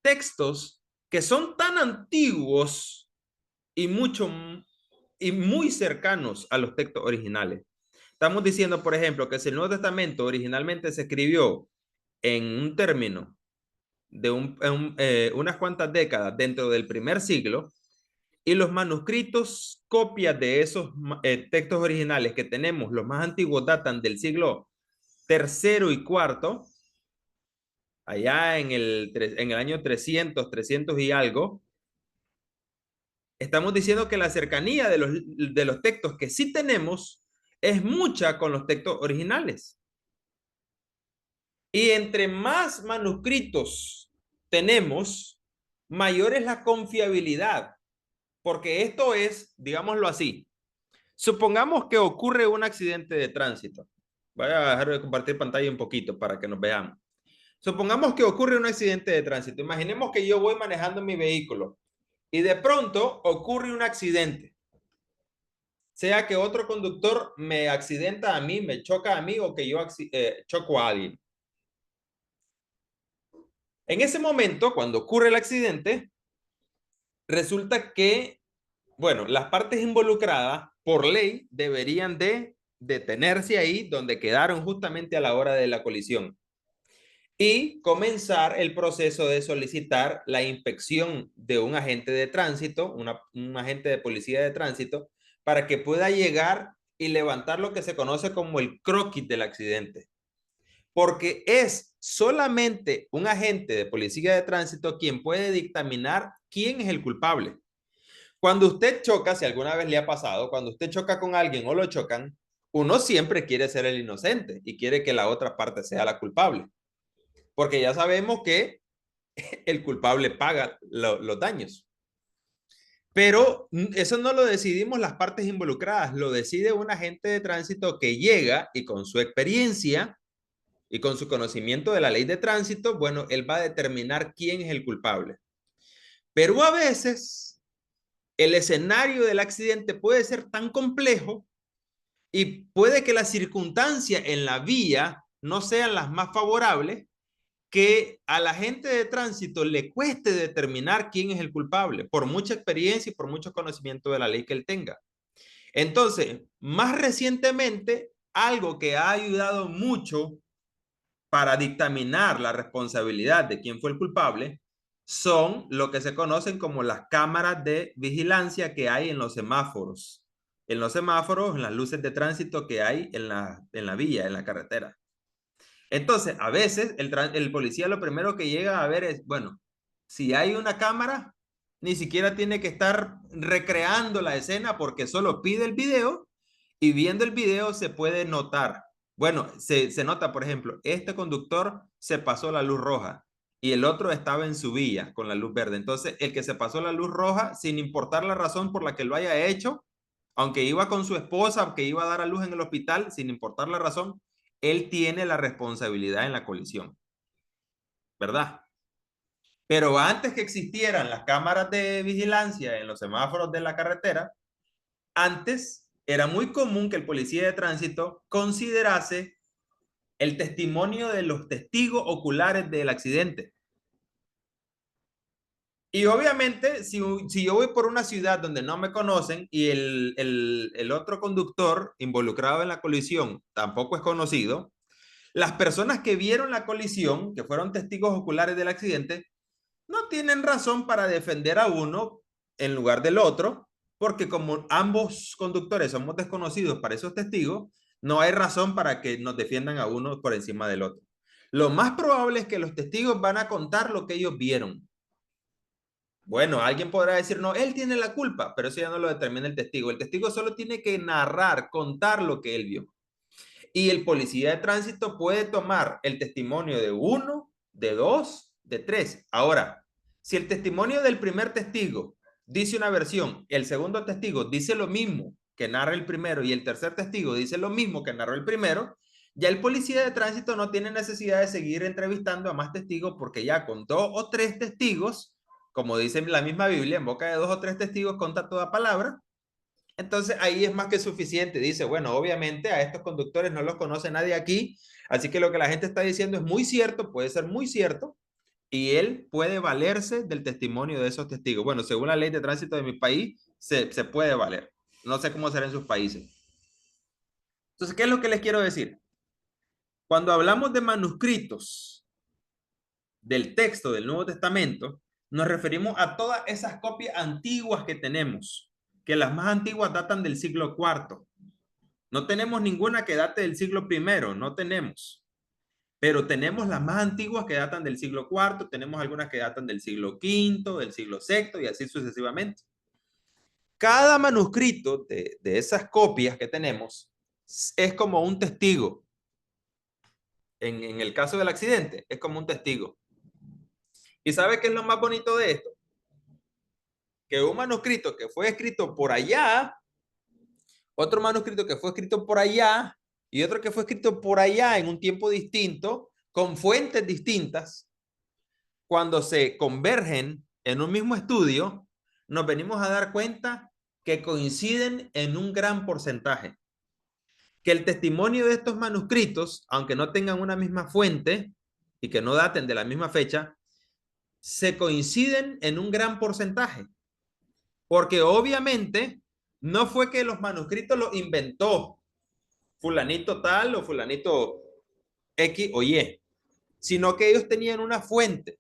textos que son tan antiguos y muy cercanos a los textos originales. Estamos diciendo, por ejemplo, que si el Nuevo Testamento originalmente se escribió en un término de unas cuantas décadas dentro del primer siglo, y los manuscritos, copias de esos textos originales que tenemos, los más antiguos datan del siglo III y IV, allá en el año 300 y algo. Estamos diciendo que la cercanía de los textos que sí tenemos es mucha con los textos originales. Y entre más manuscritos tenemos, mayor es la confiabilidad. Porque esto es, digámoslo así, supongamos que ocurre un accidente de tránsito. Voy a dejar de compartir pantalla un poquito para que nos veamos. Supongamos que ocurre un accidente de tránsito. Imaginemos que yo voy manejando mi vehículo y de pronto ocurre un accidente. Sea que otro conductor me accidenta a mí, me choca a mí o que yo choco a alguien. En ese momento, cuando ocurre el accidente, resulta que, bueno, las partes involucradas por ley deberían de detenerse ahí donde quedaron justamente a la hora de la colisión y comenzar el proceso de solicitar la inspección de un agente de tránsito, un agente de policía de tránsito, para que pueda llegar y levantar lo que se conoce como el croquis del accidente. Porque es solamente un agente de policía de tránsito quien puede dictaminar quién es el culpable. Cuando usted choca, si alguna vez le ha pasado, cuando usted choca con alguien o lo chocan, uno siempre quiere ser el inocente y quiere que la otra parte sea la culpable. Porque ya sabemos que el culpable paga los daños. Pero eso no lo decidimos las partes involucradas, lo decide un agente de tránsito que llega y con su experiencia y con su conocimiento de la ley de tránsito, bueno, él va a determinar quién es el culpable. Pero a veces el escenario del accidente puede ser tan complejo y puede que las circunstancias en la vía no sean las más favorables, que a la gente de tránsito le cueste determinar quién es el culpable, por mucha experiencia y por mucho conocimiento de la ley que él tenga. Entonces, más recientemente, algo que ha ayudado mucho para dictaminar la responsabilidad de quién fue el culpable son lo que se conocen como las cámaras de vigilancia que hay en los semáforos. En los semáforos, en las luces de tránsito que hay en la vía, en la carretera. Entonces, a veces el policía lo primero que llega a ver es, bueno, si hay una cámara, ni siquiera tiene que estar recreando la escena porque solo pide el video y viendo el video se puede notar. Bueno, se nota, por ejemplo, este conductor se pasó la luz roja y el otro estaba en su vía con la luz verde. Entonces, el que se pasó la luz roja, sin importar la razón por la que lo haya hecho, aunque iba con su esposa, aunque iba a dar a luz en el hospital, sin importar la razón, él tiene la responsabilidad en la colisión, ¿verdad? Pero antes que existieran las cámaras de vigilancia en los semáforos de la carretera, antes era muy común que el policía de tránsito considerase el testimonio de los testigos oculares del accidente. Y obviamente, si yo voy por una ciudad donde no me conocen y el otro conductor involucrado en la colisión tampoco es conocido, las personas que vieron la colisión, que fueron testigos oculares del accidente, no tienen razón para defender a uno en lugar del otro, porque como ambos conductores somos desconocidos para esos testigos, no hay razón para que nos defiendan a uno por encima del otro. Lo más probable es que los testigos van a contar lo que ellos vieron. Bueno, alguien podrá decir, no, él tiene la culpa, pero eso ya no lo determina el testigo. El testigo solo tiene que narrar, contar lo que él vio. Y el policía de tránsito puede tomar el testimonio de 1, de 2, de 3. Ahora, si el testimonio del primer testigo dice una versión, el segundo testigo dice lo mismo que narra el primero y el tercer testigo dice lo mismo que narró el primero, ya el policía de tránsito no tiene necesidad de seguir entrevistando a más testigos porque ya con 2 o 3 testigos, como dice la misma Biblia, en boca de 2 o 3 testigos conta toda palabra. Entonces ahí es más que suficiente. Dice, bueno, obviamente a estos conductores no los conoce nadie aquí, así que lo que la gente está diciendo es muy cierto, puede ser muy cierto, y él puede valerse del testimonio de esos testigos. Bueno, según la ley de tránsito de mi país, se puede valer. No sé cómo será en sus países. Entonces, ¿qué es lo que les quiero decir? Cuando hablamos de manuscritos del texto del Nuevo Testamento, nos referimos a todas esas copias antiguas que tenemos, que las más antiguas datan del siglo IV. No tenemos ninguna que date del siglo I, no tenemos. Pero tenemos las más antiguas que datan del siglo IV, tenemos algunas que datan del siglo V, del siglo VI y así sucesivamente. Cada manuscrito de esas copias que tenemos es como un testigo. En el caso del accidente, es como un testigo. ¿Y sabe qué es lo más bonito de esto? Que un manuscrito que fue escrito por allá, otro manuscrito que fue escrito por allá y otro que fue escrito por allá en un tiempo distinto, con fuentes distintas, cuando se convergen en un mismo estudio, nos venimos a dar cuenta que coinciden en un gran porcentaje. Que el testimonio de estos manuscritos, aunque no tengan una misma fuente y que no daten de la misma fecha, se coinciden en un gran porcentaje. Porque obviamente no fue que los manuscritos los inventó fulanito tal o fulanito X o Y, sino que ellos tenían una fuente.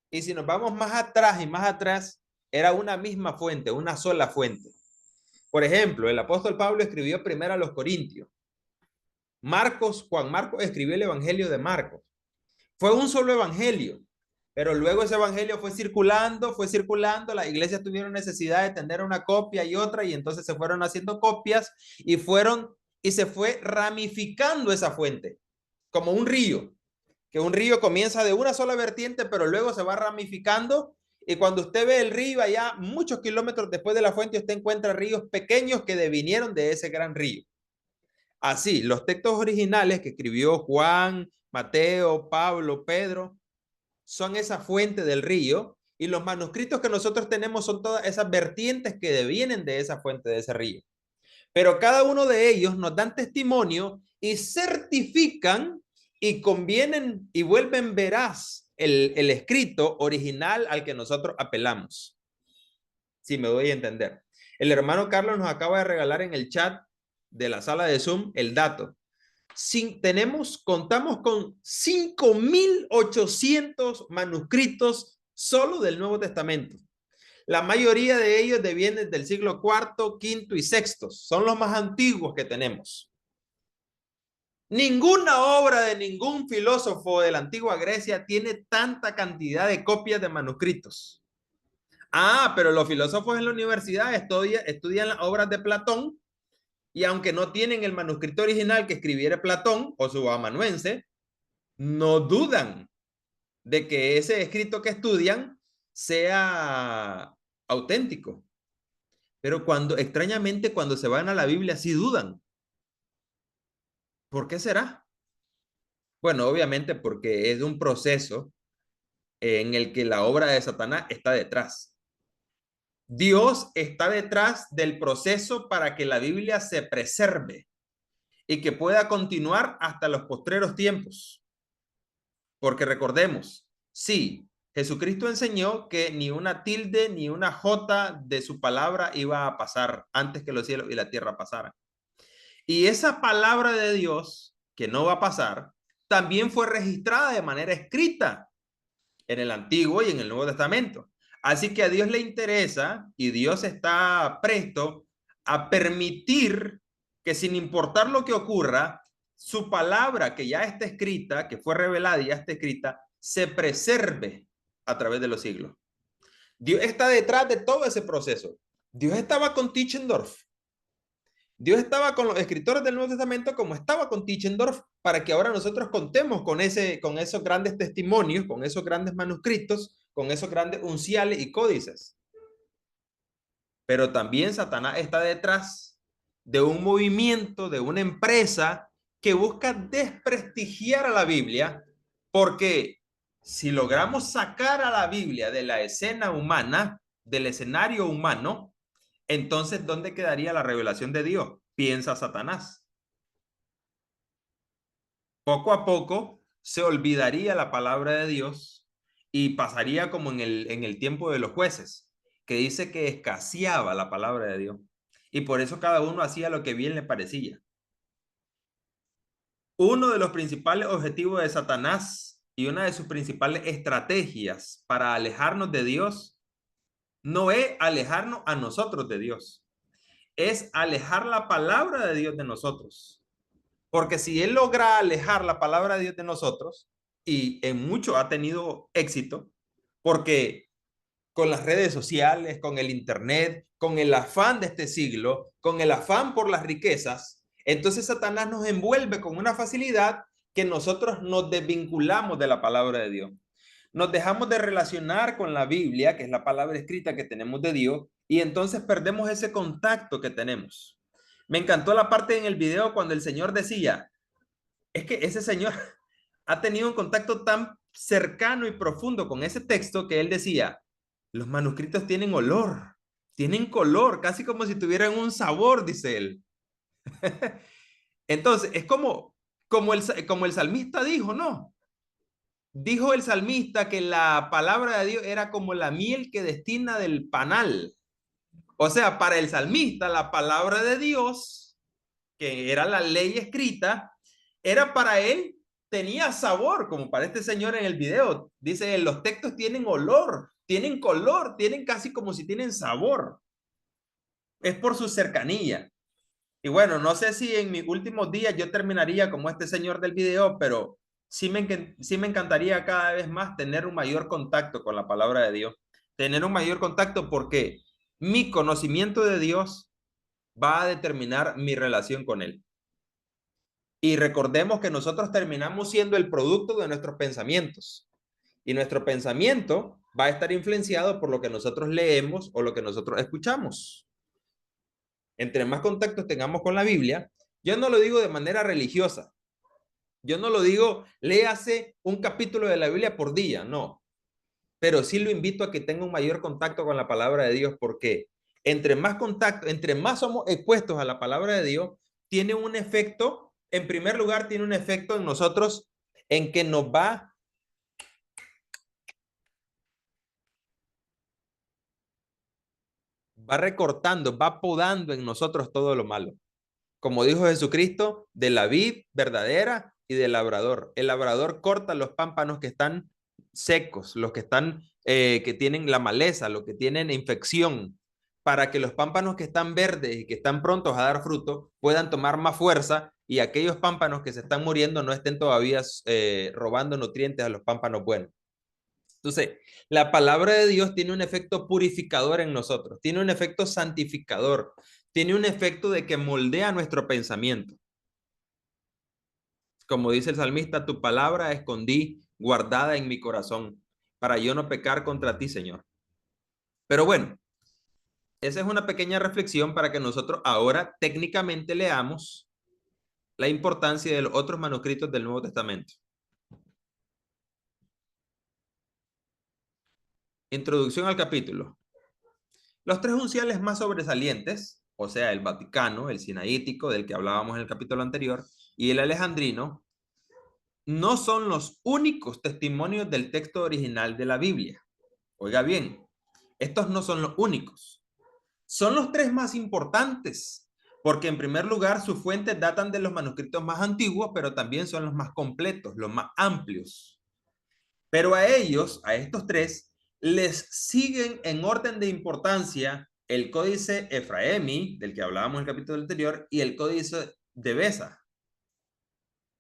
Y si nos vamos más atrás y más atrás, era una misma fuente, una sola fuente. Por ejemplo, el apóstol Pablo escribió primero a los Corintios. Juan Marcos escribió el Evangelio de Marcos. Fue un solo evangelio, pero luego ese evangelio fue circulando, las iglesias tuvieron necesidad de tener una copia y otra, y entonces se fueron haciendo copias y se fue ramificando esa fuente, como un río, que un río comienza de una sola vertiente, pero luego se va ramificando, y cuando usted ve el río allá, muchos kilómetros después de la fuente, usted encuentra ríos pequeños que devinieron de ese gran río. Así, los textos originales que escribió Juan, Mateo, Pablo, Pedro, son esa fuente del río, y los manuscritos que nosotros tenemos son todas esas vertientes que devienen de esa fuente, de ese río. Pero cada uno de ellos nos dan testimonio y certifican y convienen y vuelven veraz el escrito original al que nosotros apelamos. Si me doy a entender. El hermano Carlos nos acaba de regalar en el chat de la sala de Zoom el dato. Contamos con 5.800 manuscritos solo del Nuevo Testamento. La mayoría de ellos devienen del siglo IV, V y VI. Son los más antiguos que tenemos. Ninguna obra de ningún filósofo de la antigua Grecia tiene tanta cantidad de copias de manuscritos. Pero los filósofos en la universidad estudian las obras de Platón, y aunque no tienen el manuscrito original que escribiera Platón o su amanuense, no dudan de que ese escrito que estudian sea auténtico. Pero extrañamente, cuando se van a la Biblia, sí dudan. ¿Por qué será? Bueno, obviamente porque es un proceso en el que la obra de Satanás está detrás. Dios está detrás del proceso para que la Biblia se preserve y que pueda continuar hasta los postreros tiempos. Porque recordemos, sí, Jesucristo enseñó que ni una tilde ni una jota de su palabra iba a pasar antes que los cielos y la tierra pasaran. Y esa palabra de Dios, que no va a pasar, también fue registrada de manera escrita en el Antiguo y en el Nuevo Testamento. Así que a Dios le interesa y Dios está presto a permitir que, sin importar lo que ocurra, su palabra que ya está escrita, que fue revelada y ya está escrita, se preserve a través de los siglos. Dios está detrás de todo ese proceso. Dios estaba con Tischendorf. Dios estaba con los escritores del Nuevo Testamento como estaba con Tischendorf, para que ahora nosotros contemos con esos grandes testimonios, con esos grandes manuscritos, con esos grandes unciales y códices. Pero también Satanás está detrás de un movimiento, de una empresa que busca desprestigiar a la Biblia, porque si logramos sacar a la Biblia de la escena humana, del escenario humano, entonces ¿dónde quedaría la revelación de Dios? Piensa Satanás. Poco a poco se olvidaría la palabra de Dios y pasaría como en el tiempo de los jueces, que dice que escaseaba la palabra de Dios. Y por eso cada uno hacía lo que bien le parecía. Uno de los principales objetivos de Satanás y una de sus principales estrategias para alejarnos de Dios no es alejarnos a nosotros de Dios, es alejar la palabra de Dios de nosotros. Porque si él logra alejar la palabra de Dios de nosotros, y en mucho ha tenido éxito, porque con las redes sociales, con el internet, con el afán de este siglo, con el afán por las riquezas, entonces Satanás nos envuelve con una facilidad que nosotros nos desvinculamos de la palabra de Dios. Nos dejamos de relacionar con la Biblia, que es la palabra escrita que tenemos de Dios, y entonces perdemos ese contacto que tenemos. Me encantó la parte en el video cuando el Señor decía, es que ese señor ha tenido un contacto tan cercano y profundo con ese texto que él decía, los manuscritos tienen olor, tienen color, casi como si tuvieran un sabor, dice él. Entonces, es como el salmista dijo, ¿no? Dijo el salmista que la palabra de Dios era como la miel que destina del panal. O sea, para el salmista, la palabra de Dios, que era la ley escrita, era para él, tenía sabor, como para este señor en el video. Dice, los textos tienen olor, tienen color, tienen casi como si tienen sabor. Es por su cercanía. Y bueno, no sé si en mis últimos días yo terminaría como este señor del video, pero sí me encantaría cada vez más tener un mayor contacto con la palabra de Dios. Tener un mayor contacto porque mi conocimiento de Dios va a determinar mi relación con Él. Y recordemos que nosotros terminamos siendo el producto de nuestros pensamientos. Y nuestro pensamiento va a estar influenciado por lo que nosotros leemos o lo que nosotros escuchamos. Entre más contactos tengamos con la Biblia, yo no lo digo de manera religiosa. Yo no lo digo, léase un capítulo de la Biblia por día, no. Pero sí lo invito a que tenga un mayor contacto con la palabra de Dios, porque entre más contacto, entre más somos expuestos a la palabra de Dios, tiene un efecto, en primer lugar, tiene un efecto en nosotros en que nos va recortando, va podando en nosotros todo lo malo. Como dijo Jesucristo, de la vid verdadera y del labrador. El labrador corta los pámpanos que están secos, los que están, que tienen la maleza, los que tienen infección, para que los pámpanos que están verdes y que están prontos a dar fruto puedan tomar más fuerza y aquellos pámpanos que se están muriendo no estén todavía robando nutrientes a los pámpanos buenos. Entonces, la palabra de Dios tiene un efecto purificador en nosotros, tiene un efecto santificador, tiene un efecto de que moldea nuestro pensamiento. Como dice el salmista, tu palabra escondí guardada en mi corazón, para yo no pecar contra ti, Señor. Pero bueno, esa es una pequeña reflexión para que nosotros ahora técnicamente leamos la importancia de los otros manuscritos del Nuevo Testamento. Introducción al capítulo. Los tres unciales más sobresalientes, o sea, el Vaticano, el Sinaítico, del que hablábamos en el capítulo anterior, y el Alejandrino, no son los únicos testimonios del texto original de la Biblia. Oiga bien, estos no son los únicos. Son los tres más importantes, porque en primer lugar sus fuentes datan de los manuscritos más antiguos, pero también son los más completos, los más amplios. Pero a ellos, a estos tres, les siguen en orden de importancia el Códice Efraemi, del que hablábamos en el capítulo anterior, y el Códice de Beza.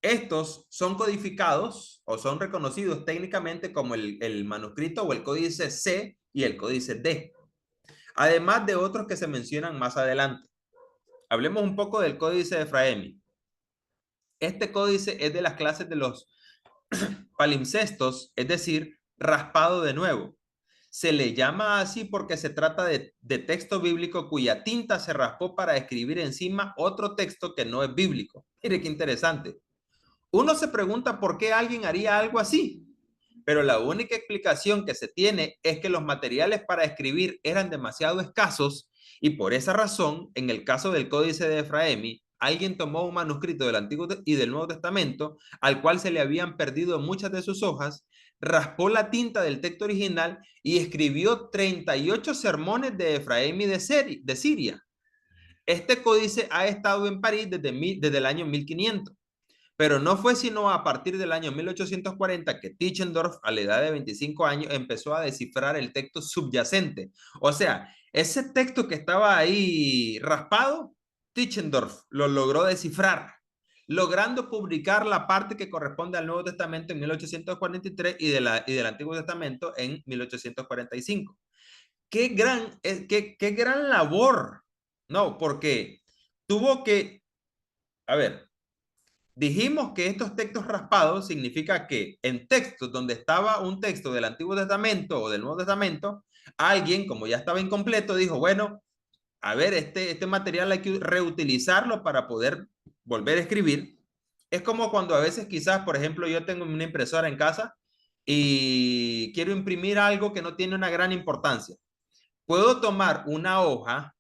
Estos son codificados o son reconocidos técnicamente como el manuscrito o el Códice C y el Códice D, además de otros que se mencionan más adelante. Hablemos un poco del Códice de Efraemi. Este códice es de las clases de los palimpsestos, es decir, raspado de nuevo. Se le llama así porque se trata de texto bíblico cuya tinta se raspó para escribir encima otro texto que no es bíblico. Mire qué interesante. Uno se pregunta por qué alguien haría algo así, pero la única explicación que se tiene es que los materiales para escribir eran demasiado escasos y por esa razón, en el caso del Códice de Efraemi, alguien tomó un manuscrito del Antiguo y del Nuevo Testamento, al cual se le habían perdido muchas de sus hojas, raspó la tinta del texto original y escribió 38 sermones de Efraemi de Siria. Este códice ha estado en París desde el año 1500. Pero no fue sino a partir del año 1840 que Tischendorf, a la edad de 25 años, empezó a descifrar el texto subyacente. O sea, ese texto que estaba ahí raspado, Tischendorf lo logró descifrar, logrando publicar la parte que corresponde al Nuevo Testamento en 1843 y del Antiguo Testamento en 1845. Qué gran labor, ¿no? Porque tuvo que, a ver, dijimos que estos textos raspados significa que en textos donde estaba un texto del Antiguo Testamento o del Nuevo Testamento, alguien, como ya estaba incompleto, dijo, bueno, a ver, este material hay que reutilizarlo para poder volver a escribir. Es como cuando a veces quizás, por ejemplo, yo tengo una impresora en casa y quiero imprimir algo que no tiene una gran importancia. Puedo tomar una hoja.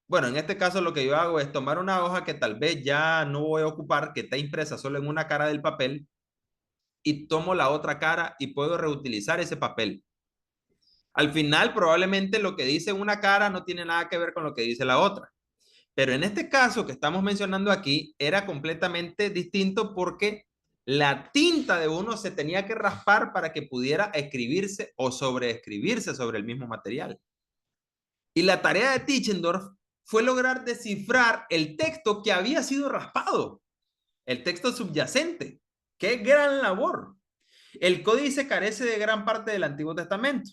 Bueno, en este caso lo que yo hago es tomar una hoja que tal vez ya no voy a ocupar, que está impresa solo en una cara del papel, y tomo la otra cara y puedo reutilizar ese papel. Al final, probablemente lo que dice una cara no tiene nada que ver con lo que dice la otra. Pero en este caso que estamos mencionando aquí, era completamente distinto porque la tinta de uno se tenía que raspar para que pudiera escribirse o sobreescribirse sobre el mismo material. Y la tarea de Tischendorf fue lograr descifrar el texto que había sido raspado, el texto subyacente. ¡Qué gran labor! El códice carece de gran parte del Antiguo Testamento.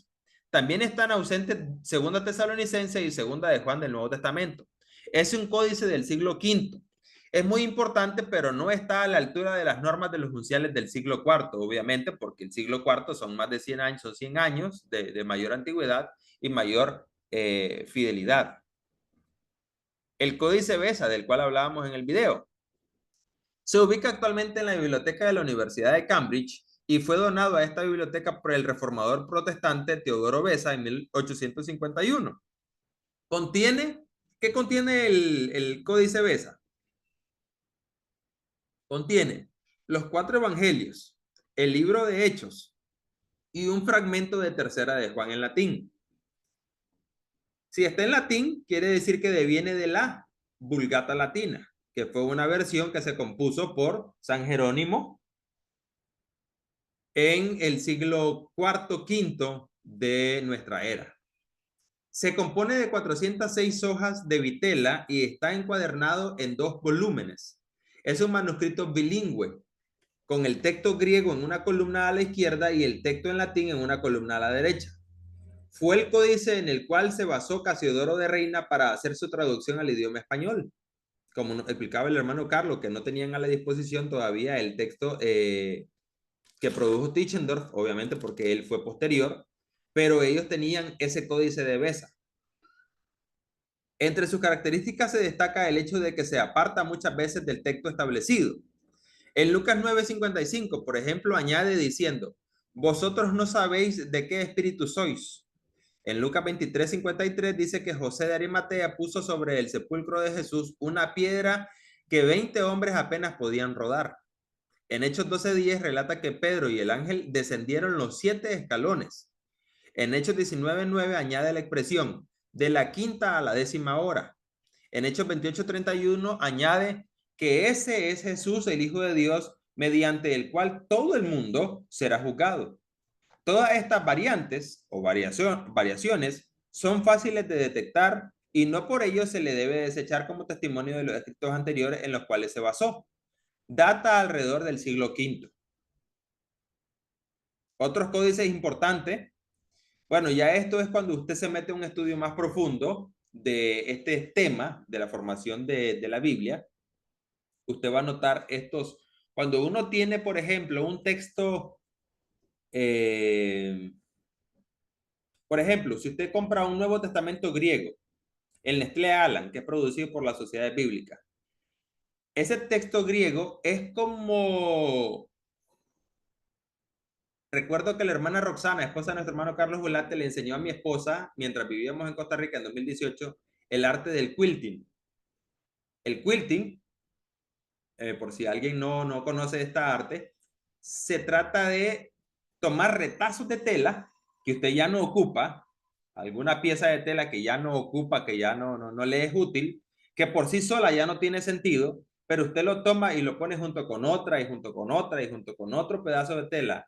También están ausentes Segunda Tesalonicense y Segunda de Juan del Nuevo Testamento. Es un códice del siglo V. Es muy importante, pero no está a la altura de las normas de los unciales del siglo IV, obviamente, porque el siglo IV son más de 100 años, son 100 años de mayor antigüedad y mayor fidelidad. El códice Besa, del cual hablábamos en el video, se ubica actualmente en la biblioteca de la Universidad de Cambridge y fue donado a esta biblioteca por el reformador protestante Teodoro Besa en 1851. ¿Qué contiene el códice Besa? Contiene los 4 evangelios, el libro de Hechos y un fragmento de Tercera de Juan en latín. Si está en latín, quiere decir que deviene de la Vulgata Latina, que fue una versión que se compuso por San Jerónimo en el siglo IV-V de nuestra era. Se compone de 406 hojas de vitela y está encuadernado en 2 volúmenes. Es un manuscrito bilingüe, con el texto griego en una columna a la izquierda y el texto en latín en una columna a la derecha. Fue el códice en el cual se basó Casiodoro de Reina para hacer su traducción al idioma español. Como explicaba el hermano Carlos, que no tenían a la disposición todavía el texto que produjo Tischendorf, obviamente porque él fue posterior, pero ellos tenían ese códice de Besa. Entre sus características se destaca el hecho de que se aparta muchas veces del texto establecido. En Lucas 9:55, por ejemplo, añade diciendo, vosotros no sabéis de qué espíritu sois. En Lucas 23:53 dice que José de Arimatea puso sobre el sepulcro de Jesús una piedra que 20 hombres apenas podían rodar. En Hechos 12:10 relata que Pedro y el ángel descendieron los 7 escalones. En Hechos 19:9 añade la expresión de la 5ª a la 10ª hora. En Hechos 28:31 añade que ese es Jesús, el Hijo de Dios, mediante el cual todo el mundo será juzgado. Todas estas variantes o variaciones son fáciles de detectar y no por ello se le debe desechar como testimonio de los escritos anteriores en los cuales se basó. Data alrededor del siglo V. Otros códices importantes. Bueno, ya esto es cuando usted se mete a un estudio más profundo de este tema de la formación de la Biblia. Usted va a notar estos. Cuando uno tiene, por ejemplo, un texto... por ejemplo, si usted compra un Nuevo Testamento griego, el Nestlé Aland, que es producido por la Sociedad Bíblica, ese texto griego es como... Recuerdo que la hermana Roxana, esposa de nuestro hermano Carlos Volante, le enseñó a mi esposa, mientras vivíamos en Costa Rica en 2018, el arte del quilting. El quilting, por si alguien no conoce esta arte, se trata de tomar retazos de tela que usted ya no ocupa, alguna pieza de tela que ya no ocupa, que ya no le es útil, que por sí sola ya no tiene sentido, pero usted lo toma y lo pone junto con otra y junto con otra y junto con otro pedazo de tela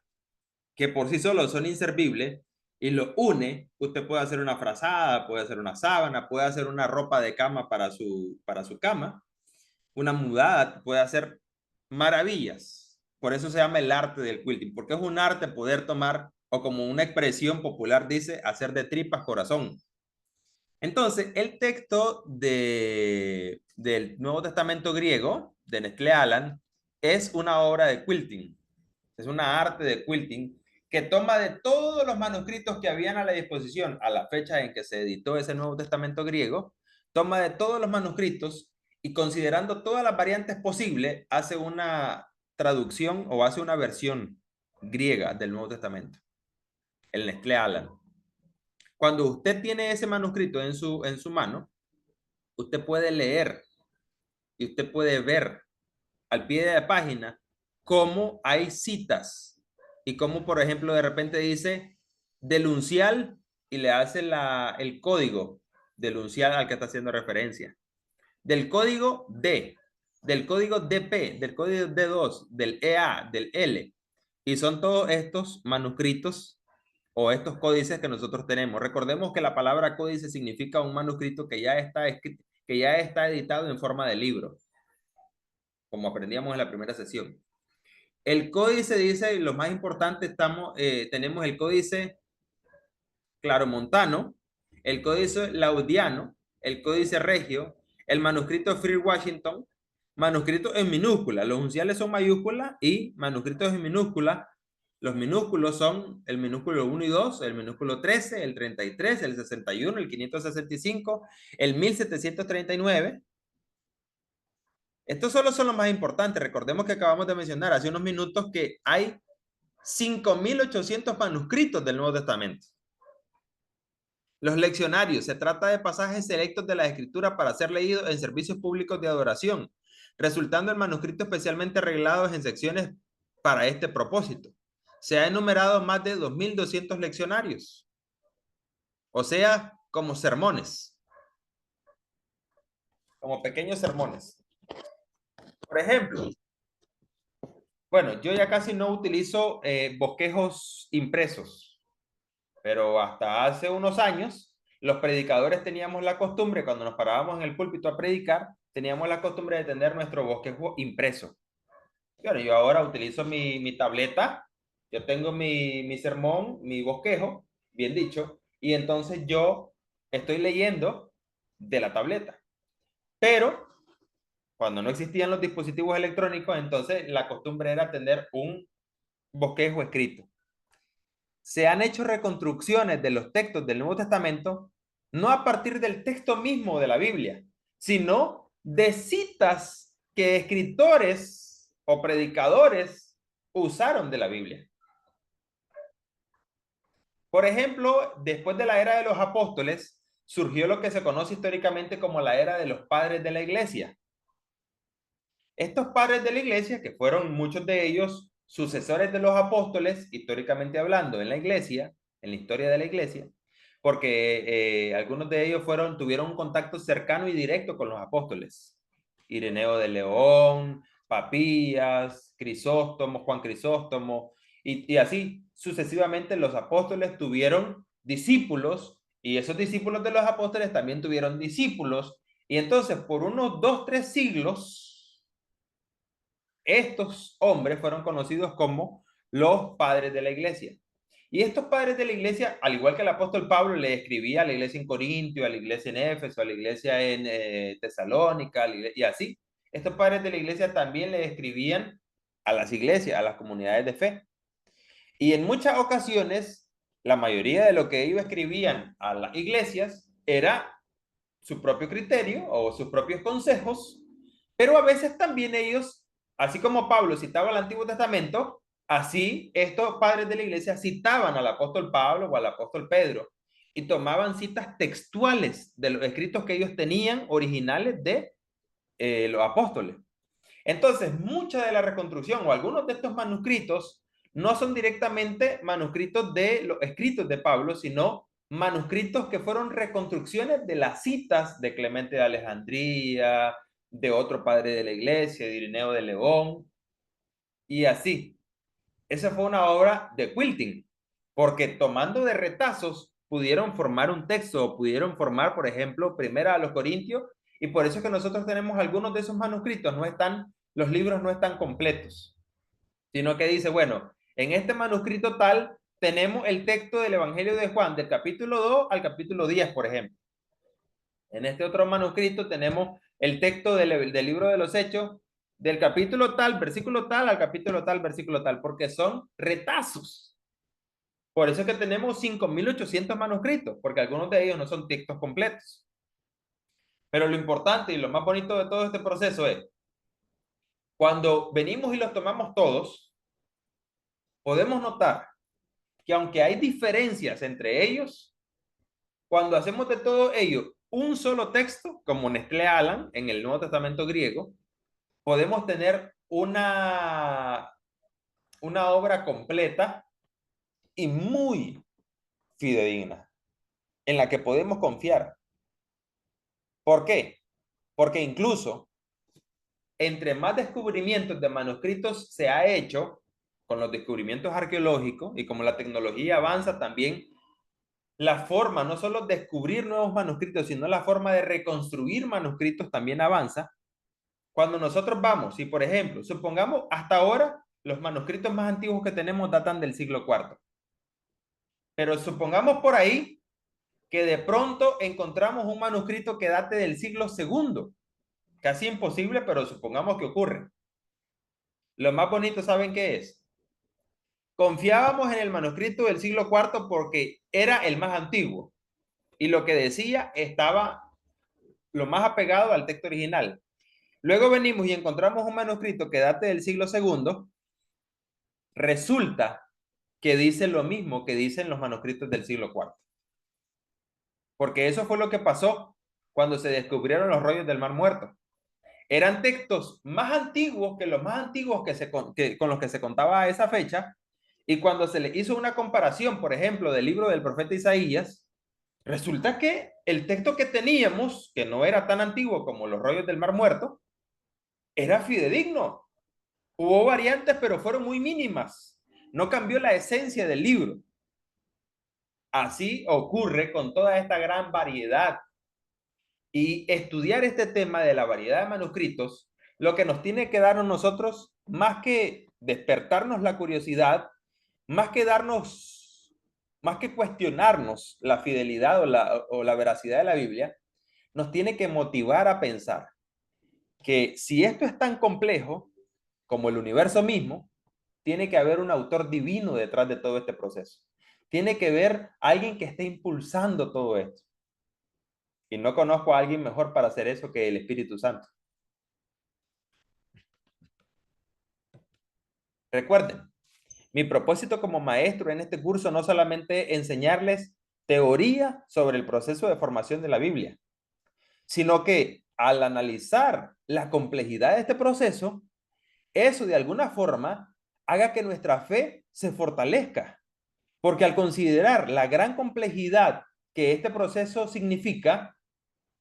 que por sí solos son inservibles y lo une, usted puede hacer una frazada, puede hacer una sábana, puede hacer una ropa de cama para su cama, una mudada, puede hacer maravillas. Por eso se llama el arte del quilting, porque es un arte poder tomar, o como una expresión popular dice, hacer de tripas corazón. Entonces, el texto del Nuevo Testamento griego, de Nestlé Aland, es una obra de quilting. Es una arte de quilting que toma de todos los manuscritos que habían a la disposición a la fecha en que se editó ese Nuevo Testamento griego, toma de todos los manuscritos y considerando todas las variantes posibles, hace una traducción o hace una versión griega del Nuevo Testamento. El Nestlé Aland. Cuando usted tiene ese manuscrito en su mano, usted puede leer y usted puede ver al pie de la página cómo hay citas y cómo, por ejemplo, de repente dice del uncial y le hace el código del uncial al que está haciendo referencia. Del código D, del código DP, del código D2, del EA, del L. Y son todos estos manuscritos o estos códices que nosotros tenemos. Recordemos que la palabra códice significa un manuscrito que ya está escrito, que ya está editado en forma de libro, como aprendíamos en la primera sesión. El códice dice, lo más importante, tenemos el códice claromontano, el códice laudiano, el códice regio, el manuscrito Free Washington, manuscritos en minúscula. Los unciales son mayúsculas y manuscritos en minúscula. Los minúsculos son el minúsculo 1 y 2, el minúsculo 13, el 33, el 61, el 565, el 1739. Estos solo son los más importantes. Recordemos que acabamos de mencionar hace unos minutos que hay 5.800 manuscritos del Nuevo Testamento. Los leccionarios. Se trata de pasajes selectos de la Escritura para ser leídos en servicios públicos de adoración, resultando en manuscritos especialmente arreglados en secciones para este propósito. Se ha enumerado más de 2.200 leccionarios. O sea, como sermones. Como pequeños sermones. Por ejemplo, bueno, yo ya casi no utilizo bosquejos impresos, pero hasta hace unos años los predicadores teníamos la costumbre, cuando nos parábamos en el púlpito a predicar, teníamos la costumbre de tener nuestro bosquejo impreso. Bueno, yo ahora utilizo mi tableta, yo tengo mi sermón, mi bosquejo, bien dicho, y entonces yo estoy leyendo de la tableta. Pero cuando no existían los dispositivos electrónicos, entonces la costumbre era tener un bosquejo escrito. Se han hecho reconstrucciones de los textos del Nuevo Testamento, no a partir del texto mismo de la Biblia, sino de citas que escritores o predicadores usaron de la Biblia. Por ejemplo, después de la era de los apóstoles, surgió lo que se conoce históricamente como la era de los padres de la iglesia. Estos padres de la iglesia, que fueron muchos de ellos sucesores de los apóstoles, históricamente hablando, en la iglesia, en la historia de la iglesia, porque algunos de ellos tuvieron un contacto cercano y directo con los apóstoles. Ireneo de León, Papías, Crisóstomo, Juan Crisóstomo, y así sucesivamente los apóstoles tuvieron discípulos, y esos discípulos de los apóstoles también tuvieron discípulos, y entonces por unos 2-3 siglos, estos hombres fueron conocidos como los padres de la iglesia. Y estos padres de la iglesia, al igual que el apóstol Pablo le escribía a la iglesia en Corintio, a la iglesia en Éfeso, a la iglesia en Tesalónica, y así, estos padres de la iglesia también le escribían a las iglesias, a las comunidades de fe. Y en muchas ocasiones, la mayoría de lo que ellos escribían a las iglesias era su propio criterio o sus propios consejos, pero a veces también ellos, así como Pablo citaba el Antiguo Testamento, así estos padres de la iglesia citaban al apóstol Pablo o al apóstol Pedro y tomaban citas textuales de los escritos que ellos tenían originales de los apóstoles. Entonces, mucha de la reconstrucción o algunos de estos manuscritos no son directamente manuscritos de los escritos de Pablo, sino manuscritos que fueron reconstrucciones de las citas de Clemente de Alejandría, de otro padre de la iglesia, de Ireneo de León, y así. Esa fue una obra de quilting, porque tomando de retazos pudieron formar un texto, pudieron formar, por ejemplo, Primera a los Corintios, y por eso es que nosotros tenemos algunos de esos manuscritos, los libros no están completos, sino que dice, bueno, en este manuscrito tal tenemos el texto del Evangelio de Juan, del capítulo 2 al capítulo 10, por ejemplo. En este otro manuscrito tenemos el texto del libro de los Hechos, del capítulo tal, versículo tal, al capítulo tal, versículo tal, porque son retazos. Por eso es que tenemos 5.800 manuscritos, porque algunos de ellos no son textos completos. Pero lo importante y lo más bonito de todo este proceso es, cuando venimos y los tomamos todos, podemos notar que aunque hay diferencias entre ellos, cuando hacemos de todo ello un solo texto, como Nestlé Aland en el Nuevo Testamento griego, podemos tener una obra completa y muy fidedigna, en la que podemos confiar. ¿Por qué? Porque incluso entre más descubrimientos de manuscritos se ha hecho, con los descubrimientos arqueológicos y como la tecnología avanza también, la forma, no solo descubrir nuevos manuscritos, sino la forma de reconstruir manuscritos también avanza. Cuando nosotros vamos, y por ejemplo, supongamos hasta ahora, los manuscritos más antiguos que tenemos datan del siglo IV. Pero supongamos por ahí que de pronto encontramos un manuscrito que date del siglo II. Casi imposible, pero supongamos que ocurre. Lo más bonito, ¿saben qué es? Confiábamos en el manuscrito del siglo IV porque era el más antiguo. Y lo que decía estaba lo más apegado al texto original. Luego venimos y encontramos un manuscrito que date del siglo II. Resulta que dice lo mismo que dicen los manuscritos del siglo IV. Porque eso fue lo que pasó cuando se descubrieron los rollos del Mar Muerto. Eran textos más antiguos que los más antiguos con los que se contaba a esa fecha, y cuando se le hizo una comparación, por ejemplo, del libro del profeta Isaías, resulta que el texto que teníamos, que no era tan antiguo como los rollos del Mar Muerto, era fidedigno. Hubo variantes, pero fueron muy mínimas. No cambió la esencia del libro. Así ocurre con toda esta gran variedad. Y estudiar este tema de la variedad de manuscritos, lo que nos tiene que dar a nosotros, más que despertarnos la curiosidad, más que cuestionarnos la fidelidad o la veracidad de la Biblia, nos tiene que motivar a pensar que si esto es tan complejo como el universo mismo, tiene que haber un autor divino detrás de todo este proceso. Tiene que haber alguien que esté impulsando todo esto. Y no conozco a alguien mejor para hacer eso que el Espíritu Santo. Recuerden, mi propósito como maestro en este curso no solamente enseñarles teoría sobre el proceso de formación de la Biblia, sino que al analizar la complejidad de este proceso, eso de alguna forma haga que nuestra fe se fortalezca. Porque al considerar la gran complejidad que este proceso significa,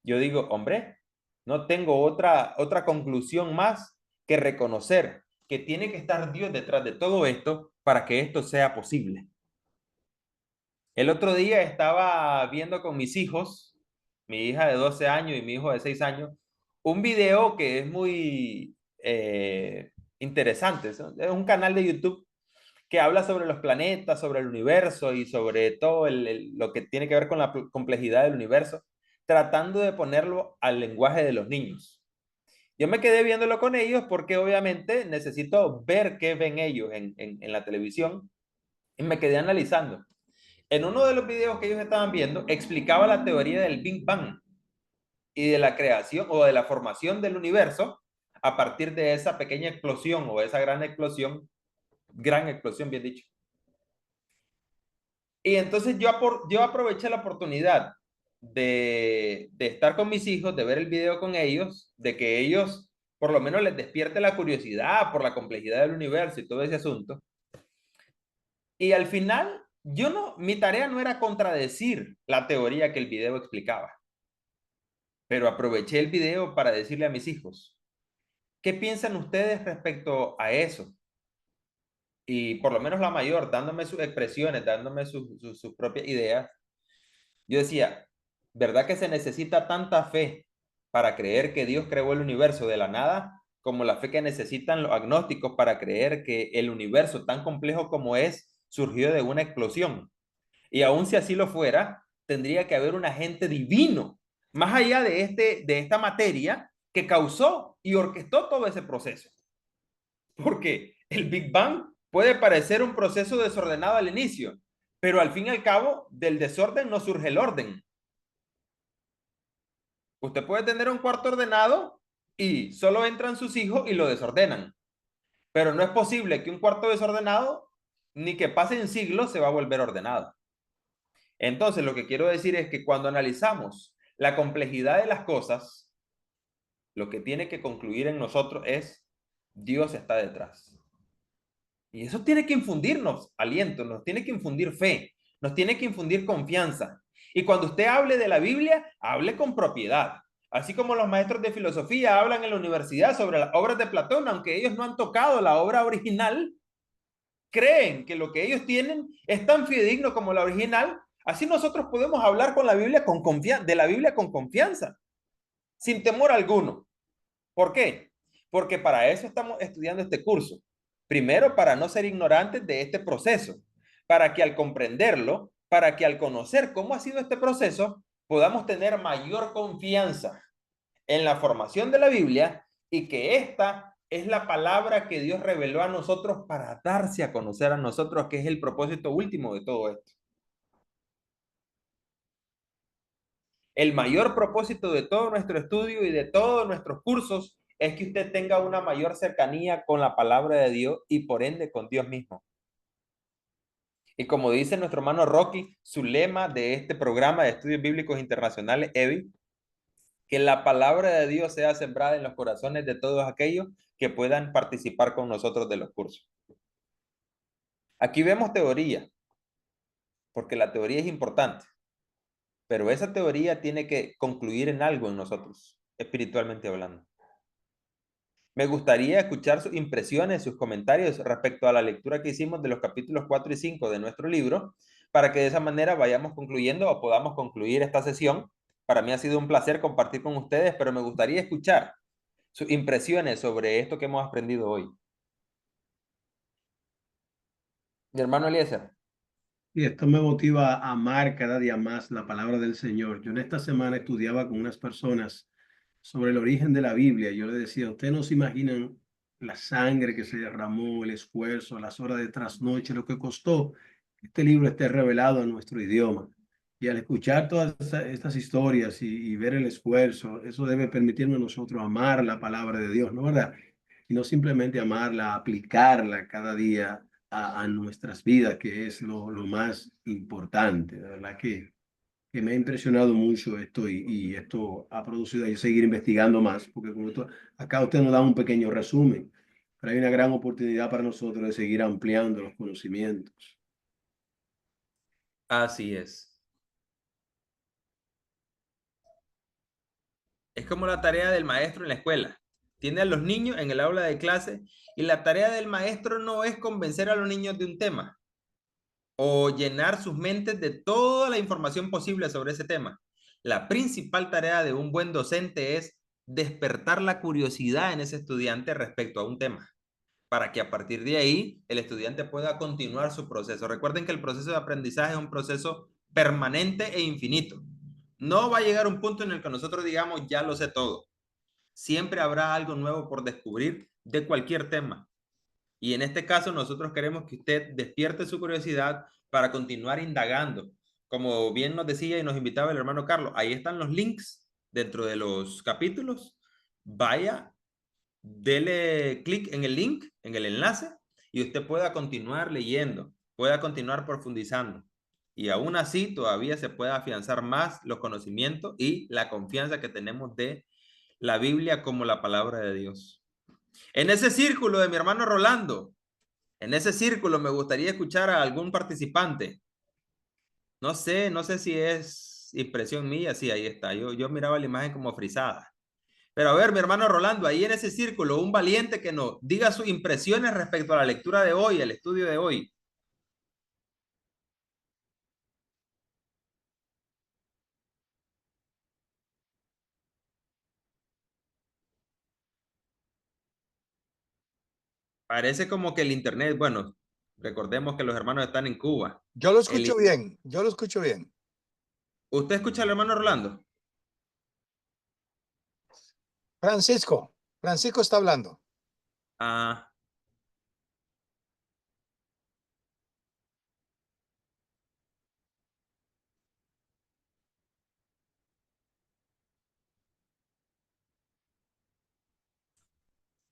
yo digo, hombre, no tengo otra conclusión más que reconocer que tiene que estar Dios detrás de todo esto para que esto sea posible. El otro día estaba viendo con mis hijos, mi hija de 12 años y mi hijo de 6 años, un video que es muy interesante. Es un canal de YouTube que habla sobre los planetas, sobre el universo y sobre todo lo que tiene que ver con la complejidad del universo, tratando de ponerlo al lenguaje de los niños. Yo me quedé viéndolo con ellos porque obviamente necesito ver qué ven ellos en la televisión, y me quedé analizando. En uno de los videos que ellos estaban viendo, explicaba la teoría del Big Bang y de la creación o de la formación del universo a partir de esa pequeña explosión o esa gran explosión, bien dicho. Y entonces yo aproveché la oportunidad de estar con mis hijos, de ver el video con ellos, de que ellos por lo menos les despierte la curiosidad por la complejidad del universo y todo ese asunto. Y al final, mi tarea no era contradecir la teoría que el video explicaba. pero aproveché el video para decirle a mis hijos, ¿qué piensan ustedes respecto a eso? Y por lo menos la mayor, dándome sus expresiones, dándome sus propias ideas, yo decía, ¿verdad que se necesita tanta fe para creer que Dios creó el universo de la nada, como la fe que necesitan los agnósticos para creer que el universo, tan complejo como es, surgió de una explosión? Y aun si así lo fuera, tendría que haber un agente divino, más allá de esta materia, que causó y orquestó todo ese proceso. Porque el Big Bang puede parecer un proceso desordenado al inicio, pero al fin y al cabo, del desorden no surge el orden. Usted puede tener un cuarto ordenado y solo entran sus hijos y lo desordenan. Pero no es posible que un cuarto desordenado, ni que pasen siglos, se va a volver ordenado. Entonces, lo que quiero decir es que cuando analizamos la complejidad de las cosas, lo que tiene que concluir en nosotros es Dios está detrás. Y eso tiene que infundirnos aliento, nos tiene que infundir fe, nos tiene que infundir confianza. Y cuando usted hable de la Biblia, hable con propiedad. Así como los maestros de filosofía hablan en la universidad sobre las obras de Platón, aunque ellos no han tocado la obra original, creen que lo que ellos tienen es tan fidedigno como la original. Así nosotros podemos hablar con la Biblia de la Biblia con confianza, sin temor alguno. ¿Por qué? Porque para eso estamos estudiando este curso. Primero, para no ser ignorantes de este proceso, para que al comprenderlo, para que al conocer cómo ha sido este proceso, podamos tener mayor confianza en la formación de la Biblia y que esta es la palabra que Dios reveló a nosotros para darse a conocer a nosotros, que es el propósito último de todo esto. El mayor propósito de todo nuestro estudio y de todos nuestros cursos es que usted tenga una mayor cercanía con la palabra de Dios y por ende con Dios mismo. Y como dice nuestro hermano Rocky, su lema de este programa de estudios bíblicos internacionales, EBI, que la palabra de Dios sea sembrada en los corazones de todos aquellos que puedan participar con nosotros de los cursos. Aquí vemos teoría, porque la teoría es importante, pero esa teoría tiene que concluir en algo en nosotros, espiritualmente hablando. Me gustaría escuchar sus impresiones, sus comentarios respecto a la lectura que hicimos de los capítulos 4 y 5 de nuestro libro, para que de esa manera vayamos concluyendo o podamos concluir esta sesión. Para mí ha sido un placer compartir con ustedes, pero me gustaría escuchar sus impresiones sobre esto que hemos aprendido hoy. Mi hermano Eliezer. Y esto me motiva a amar cada día más la palabra del Señor. Yo en esta semana estudiaba con unas personas sobre el origen de la Biblia. Yo les decía, ustedes no se imaginan la sangre que se derramó, el esfuerzo, las horas de trasnoche, lo que costó que este libro esté revelado en nuestro idioma. Y al escuchar todas estas historias y ver el esfuerzo, eso debe permitirnos a nosotros amar la palabra de Dios, ¿no verdad? Y no simplemente amarla, aplicarla cada día a nuestras vidas, que es lo más importante. De verdad que me ha impresionado mucho esto y esto ha producido a yo seguir investigando más, porque como esto, acá usted nos da un pequeño resumen, pero hay una gran oportunidad para nosotros de seguir ampliando los conocimientos. Así es. Es como la tarea del maestro en la escuela. Tiene a los niños en el aula de clase y la tarea del maestro no es convencer a los niños de un tema o llenar sus mentes de toda la información posible sobre ese tema. La principal tarea de un buen docente es despertar la curiosidad en ese estudiante respecto a un tema, para que a partir de ahí el estudiante pueda continuar su proceso. Recuerden que el proceso de aprendizaje es un proceso permanente e infinito. No va a llegar un punto en el que nosotros digamos, ya lo sé todo. Siempre habrá algo nuevo por descubrir de cualquier tema. Y en este caso nosotros queremos que usted despierte su curiosidad para continuar indagando. Como bien nos decía y nos invitaba el hermano Carlos, ahí están los links dentro de los capítulos. Vaya, dele clic en el link, en el enlace, y usted pueda continuar leyendo, pueda continuar profundizando. Y aún así todavía se puede afianzar más los conocimientos y la confianza que tenemos de la Biblia como la palabra de Dios. En ese círculo de mi hermano Rolando, en ese círculo me gustaría escuchar a algún participante. No sé si es es impresión mía, sí, ahí está. Yo miraba la imagen como frisada. Pero a ver, mi hermano Rolando, ahí en ese círculo, un valiente que nos diga sus impresiones respecto a la lectura de hoy, el estudio de hoy. Parece como que el internet, bueno, recordemos que los hermanos están en Cuba. Yo lo escucho bien, yo lo escucho bien. ¿Usted escucha al hermano Rolando? Francisco está hablando. Ah.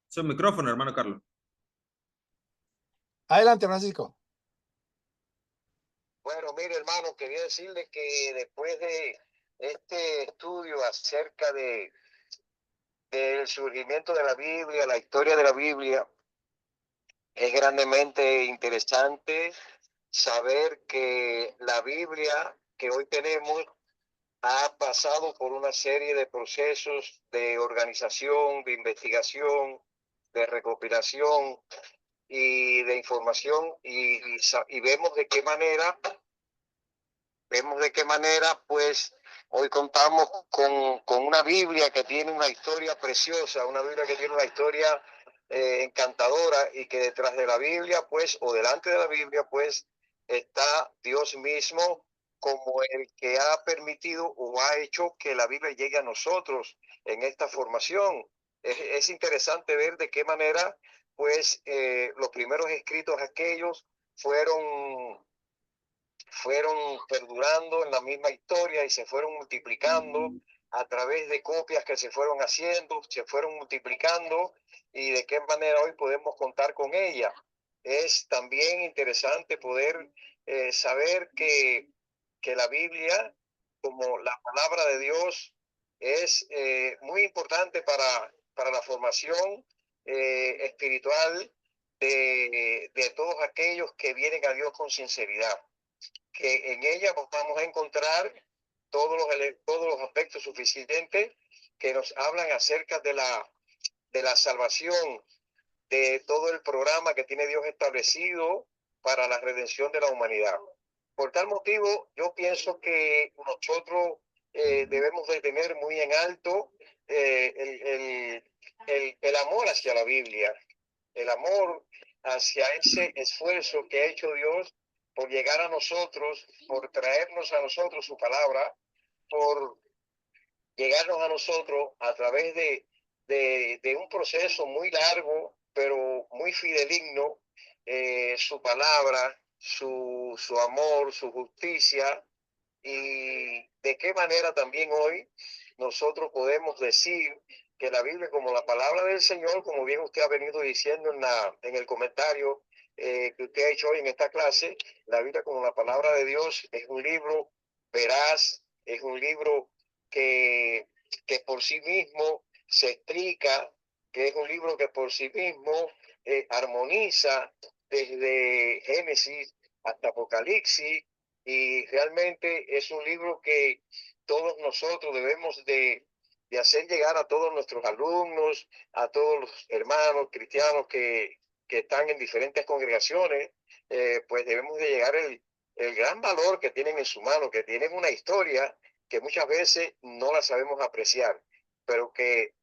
Su micrófono, hermano Carlos. Adelante, Francisco. Bueno, mire, hermano, quería decirle que después de este estudio acerca del surgimiento de la Biblia, la historia de la Biblia, es grandemente interesante saber que la Biblia que hoy tenemos ha pasado por una serie de procesos de organización, de investigación, de recopilación y de información y vemos de qué manera pues hoy contamos con una Biblia que tiene una historia preciosa, una Biblia que tiene una historia encantadora, y que detrás de la Biblia pues, o delante de la Biblia pues, está Dios mismo como el que ha permitido o ha hecho que la Biblia llegue a nosotros en esta formación. Es interesante ver de qué manera pues los primeros escritos aquellos fueron perdurando en la misma historia y se fueron multiplicando a través de copias que se fueron haciendo, se fueron multiplicando, y de qué manera hoy podemos contar con ella. Es también interesante poder saber que la Biblia, como la palabra de Dios, es muy importante para la formación espiritual de todos aquellos que vienen a Dios con sinceridad, que en ella vamos a encontrar todos los aspectos suficientes que nos hablan acerca de la salvación, de todo el programa que tiene Dios establecido para la redención de la humanidad. Por tal motivo, yo pienso que nosotros debemos de tener muy en alto el amor hacia la Biblia, el amor hacia ese esfuerzo que ha hecho Dios por llegar a nosotros, por traernos a nosotros su palabra, por llegarnos a nosotros a través de un proceso muy largo, pero muy fidedigno, su palabra, su amor, su justicia, y de qué manera también hoy nosotros podemos decir que la Biblia, como la palabra del Señor, como bien usted ha venido diciendo en el comentario que usted ha hecho hoy en esta clase, la Biblia como la palabra de Dios es un libro veraz, es un libro que por sí mismo se explica, que es un libro que por sí mismo armoniza desde Génesis hasta Apocalipsis, y realmente es un libro que todos nosotros debemos de hacer llegar a todos nuestros alumnos, a todos los hermanos cristianos que están en diferentes congregaciones, pues debemos de llegar el gran valor que tienen en su mano, que tienen una historia que muchas veces no la sabemos apreciar, pero que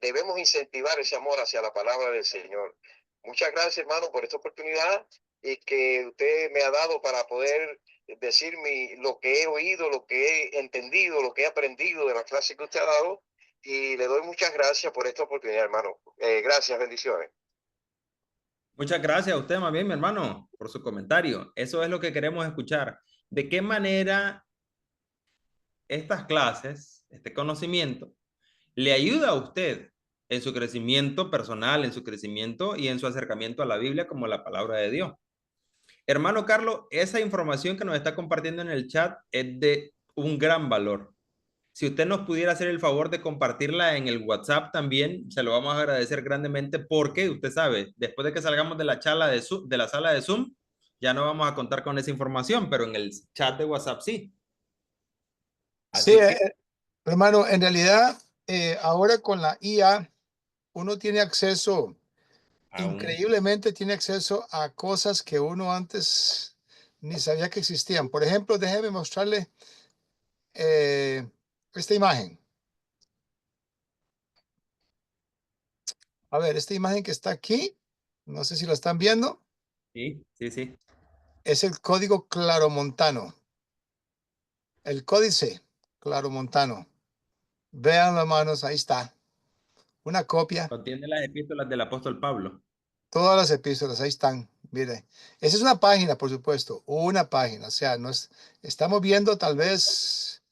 debemos incentivar ese amor hacia la palabra del Señor. Muchas gracias, hermano, por esta oportunidad y que usted me ha dado para poder decir lo que he oído, lo que he entendido, lo que he aprendido de la clase que usted ha dado, y le doy muchas gracias por esta oportunidad, hermano. Gracias, bendiciones. Muchas gracias a usted, más bien, mi hermano, por su comentario. Eso es lo que queremos escuchar. ¿De qué manera estas clases, este conocimiento, le ayuda a usted en su crecimiento personal, en su crecimiento y en su acercamiento a la Biblia como la palabra de Dios? Hermano Carlos, esa información que nos está compartiendo en el chat es de un gran valor. Si usted nos pudiera hacer el favor de compartirla en el WhatsApp también, se lo vamos a agradecer grandemente, porque usted sabe, después de que salgamos de la sala de Zoom, ya no vamos a contar con esa información, pero en el chat de WhatsApp sí. Sí, hermano, en realidad, ahora con la IA, uno tiene acceso, increíblemente tiene acceso a cosas que uno antes ni sabía que existían. Por ejemplo, déjeme mostrarle esta imagen. A ver, esta imagen que está aquí, no sé si lo están viendo. Sí, sí, sí. Es el código claromontano. El códice claromontano. Vean, hermanos, ahí está. Una copia. Contiene las epístolas del apóstol Pablo. Todas las epístolas, ahí están. Mire, esa es una página, por supuesto. Una página. O sea, no es, estamos viendo tal vez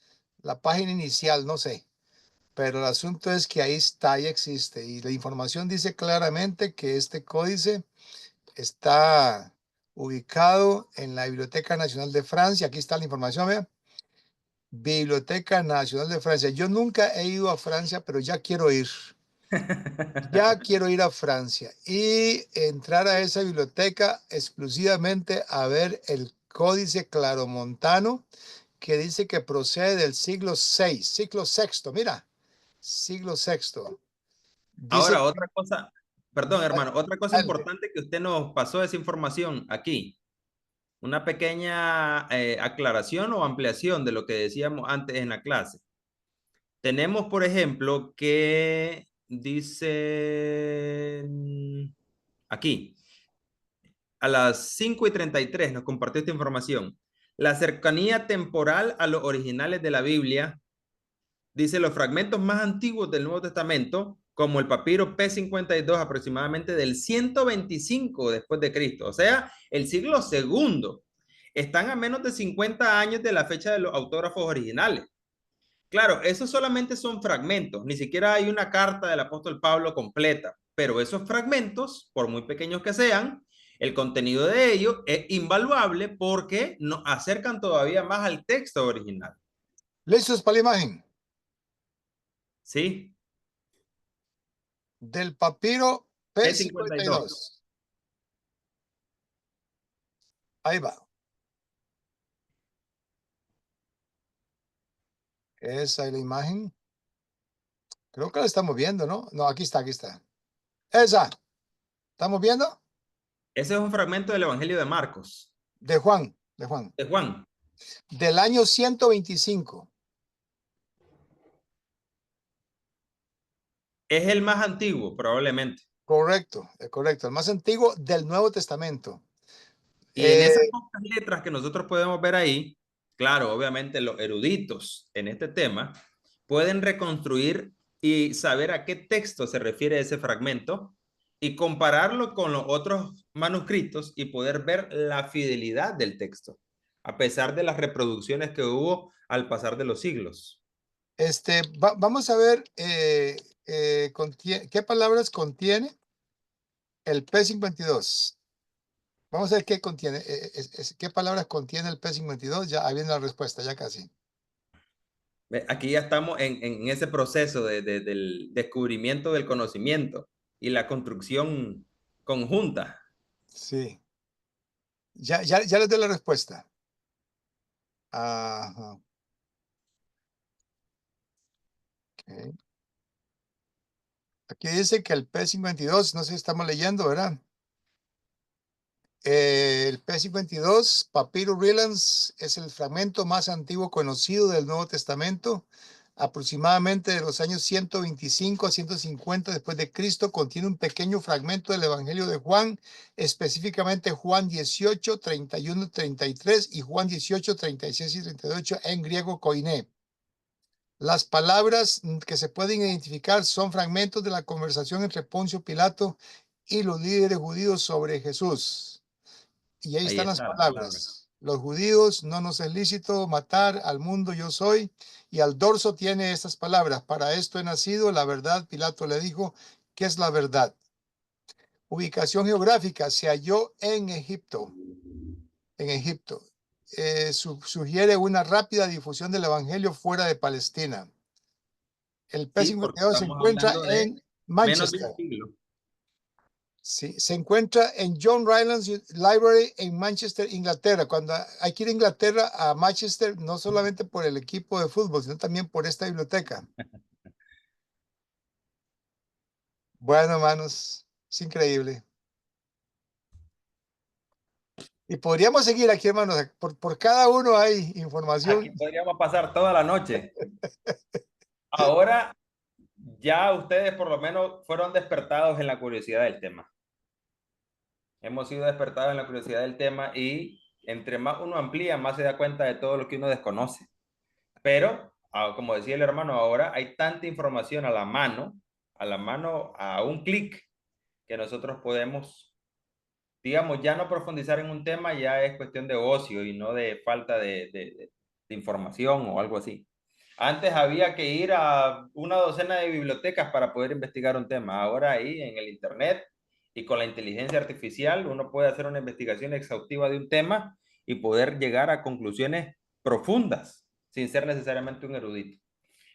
la página inicial, no sé. Pero el asunto es que ahí está, ahí existe. Y la información dice claramente que este códice está ubicado en la Biblioteca Nacional de Francia. Aquí está la información, vean. Biblioteca Nacional de Francia. Yo nunca he ido a Francia, pero ya quiero ir. Ya quiero ir a Francia y entrar a esa biblioteca exclusivamente a ver el códice claromontano que dice que procede del siglo VI, siglo VI, mira, siglo VI. Dice Ahora, otra cosa, perdón, hermano, otra cosa Dale. importante que usted nos pasó esa información aquí. Una pequeña aclaración o ampliación de lo que decíamos antes en la clase. Tenemos, por ejemplo, que dice aquí, a las 5:33 nos compartió esta información. La cercanía temporal a los originales de la Biblia, dice los fragmentos más antiguos del Nuevo Testamento, como el papiro P52 aproximadamente del 125 después de Cristo, o sea, el siglo segundo, están a menos de 50 años de la fecha de los autógrafos originales. Claro, esos solamente son fragmentos, ni siquiera hay una carta del apóstol Pablo completa, pero esos fragmentos, por muy pequeños que sean, el contenido de ellos es invaluable porque nos acercan todavía más al texto original. ¿Listos para la imagen? Sí. Del papiro P52. P52. Ahí va. Esa es la imagen. Creo que la estamos viendo, ¿no? No, aquí está, aquí está. Esa. ¿Estamos viendo? Ese es un fragmento del Evangelio de Marcos. De Juan, de Juan. De Juan. Del año 125. Es el más antiguo, probablemente. Correcto, correcto. El más antiguo del Nuevo Testamento. Y en esas pocas letras que nosotros podemos ver ahí, claro, obviamente los eruditos en este tema pueden reconstruir y saber a qué texto se refiere ese fragmento y compararlo con los otros manuscritos y poder ver la fidelidad del texto, a pesar de las reproducciones que hubo al pasar de los siglos. Vamos a ver qué palabras contiene el P52. Vamos a ver qué contiene, qué palabras contiene el P52. Ya viene la respuesta, ya casi. Aquí ya estamos en ese proceso del descubrimiento del conocimiento y la construcción conjunta. Sí. Ya les doy la respuesta. Ajá. Okay. Aquí dice que el P52, no sé si estamos leyendo, ¿verdad? El P52, Papyrus Reliance, es el fragmento más antiguo conocido del Nuevo Testamento. Aproximadamente de los años 125 a 150 después de Cristo, contiene un pequeño fragmento del Evangelio de Juan, específicamente Juan 18, 31, 33 y Juan 18, 36 y 38 en griego koiné. Las palabras que se pueden identificar son fragmentos de la conversación entre Poncio Pilato y los líderes judíos sobre Jesús. Y ahí están las palabras. Los judíos, no nos es lícito matar, al mundo yo soy. Y al dorso tiene estas palabras: para esto he nacido, la verdad. Pilato le dijo, ¿qué es la verdad? Ubicación geográfica, se halló en Egipto. En Egipto. Sugiere una rápida difusión del evangelio fuera de Palestina. El P52 se encuentra en Manchester. Menos de un siglo. Sí, se encuentra en John Rylands Library en Manchester, Inglaterra. Cuando hay que ir a Inglaterra, a Manchester, no solamente por el equipo de fútbol, sino también por esta biblioteca. Bueno, hermanos, es increíble. Y podríamos seguir aquí, hermanos. Por cada uno hay información. Aquí podríamos pasar toda la noche. Ahora ya ustedes por lo menos fueron despertados en la curiosidad del tema. Hemos sido despertados en la curiosidad del tema y entre más uno amplía, más se da cuenta de todo lo que uno desconoce. Pero, como decía el hermano, ahora hay tanta información a la mano, a un clic, que nosotros podemos, digamos, ya no profundizar en un tema, ya es cuestión de ocio y no de falta de información o algo así. Antes había que ir a una docena de bibliotecas para poder investigar un tema. Ahora ahí en el internet y con la inteligencia artificial uno puede hacer una investigación exhaustiva de un tema y poder llegar a conclusiones profundas sin ser necesariamente un erudito.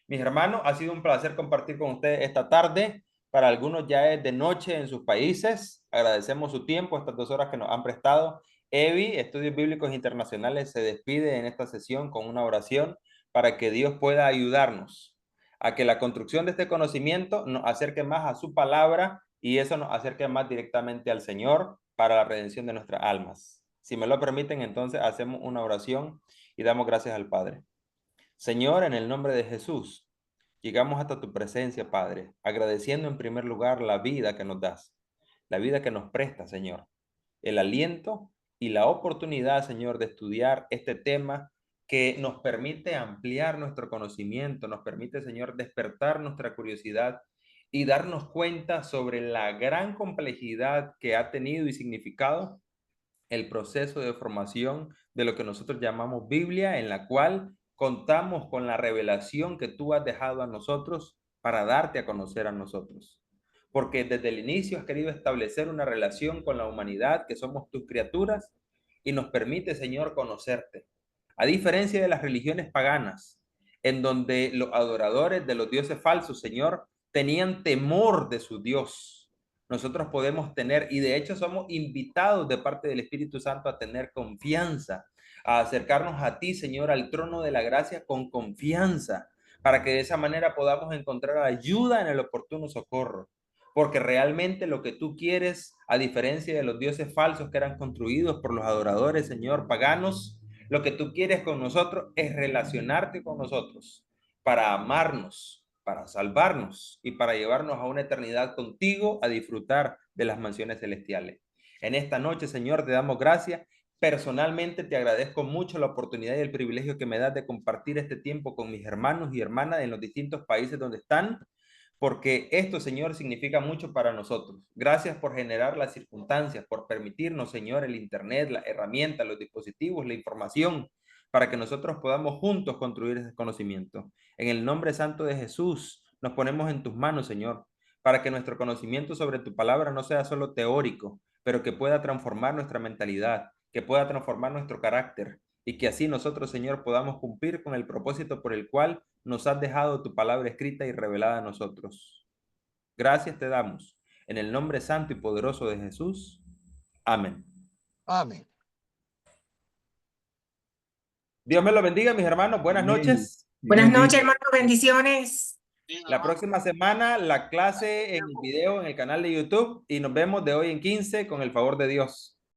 Mis hermanos, ha sido un placer compartir con ustedes esta tarde. Para algunos ya es de noche en sus países. Agradecemos su tiempo, estas 2 horas que nos han prestado. EVI, Estudios Bíblicos Internacionales, se despide en esta sesión con una oración para que Dios pueda ayudarnos a que la construcción de este conocimiento nos acerque más a su palabra y eso nos acerque más directamente al Señor para la redención de nuestras almas. Si me lo permiten, entonces hacemos una oración y damos gracias al Padre. Señor, en el nombre de Jesús, llegamos hasta tu presencia, Padre, agradeciendo en primer lugar la vida que nos das, la vida que nos presta, Señor, el aliento y la oportunidad, Señor, de estudiar este tema que nos permite ampliar nuestro conocimiento, nos permite, Señor, despertar nuestra curiosidad y darnos cuenta sobre la gran complejidad que ha tenido y significado el proceso de formación de lo que nosotros llamamos Biblia, en la cual contamos con la revelación que tú has dejado a nosotros para darte a conocer a nosotros. Porque desde el inicio has querido establecer una relación con la humanidad, que somos tus criaturas, y nos permite, Señor, conocerte. A diferencia de las religiones paganas, en donde los adoradores de los dioses falsos, Señor, tenían temor de su Dios. Nosotros podemos tener, y de hecho somos invitados de parte del Espíritu Santo a tener confianza, a acercarnos a ti, Señor, al trono de la gracia con confianza, para que de esa manera podamos encontrar ayuda en el oportuno socorro. Porque realmente lo que tú quieres, a diferencia de los dioses falsos que eran construidos por los adoradores, Señor, paganos, lo que tú quieres con nosotros es relacionarte con nosotros para amarnos, para salvarnos y para llevarnos a una eternidad contigo a disfrutar de las mansiones celestiales. En esta noche, Señor, te damos gracias. Personalmente te agradezco mucho la oportunidad y el privilegio que me das de compartir este tiempo con mis hermanos y hermanas en los distintos países donde están, porque esto, Señor, significa mucho para nosotros. Gracias por generar las circunstancias, por permitirnos, Señor, el internet, las herramientas, los dispositivos, la información, para que nosotros podamos juntos construir ese conocimiento. En el nombre santo de Jesús, nos ponemos en tus manos, Señor, para que nuestro conocimiento sobre tu palabra no sea solo teórico, pero que pueda transformar nuestra mentalidad, que pueda transformar nuestro carácter, y que así nosotros, Señor, podamos cumplir con el propósito por el cual nos has dejado tu palabra escrita y revelada a nosotros. Gracias te damos. En el nombre santo y poderoso de Jesús. Amén. Amén. Dios me lo bendiga, mis hermanos. Buenas noches. Buenas noches, hermanos. Bendiciones. La próxima semana, la clase en video en el canal de YouTube y nos vemos de hoy en 15 con el favor de Dios.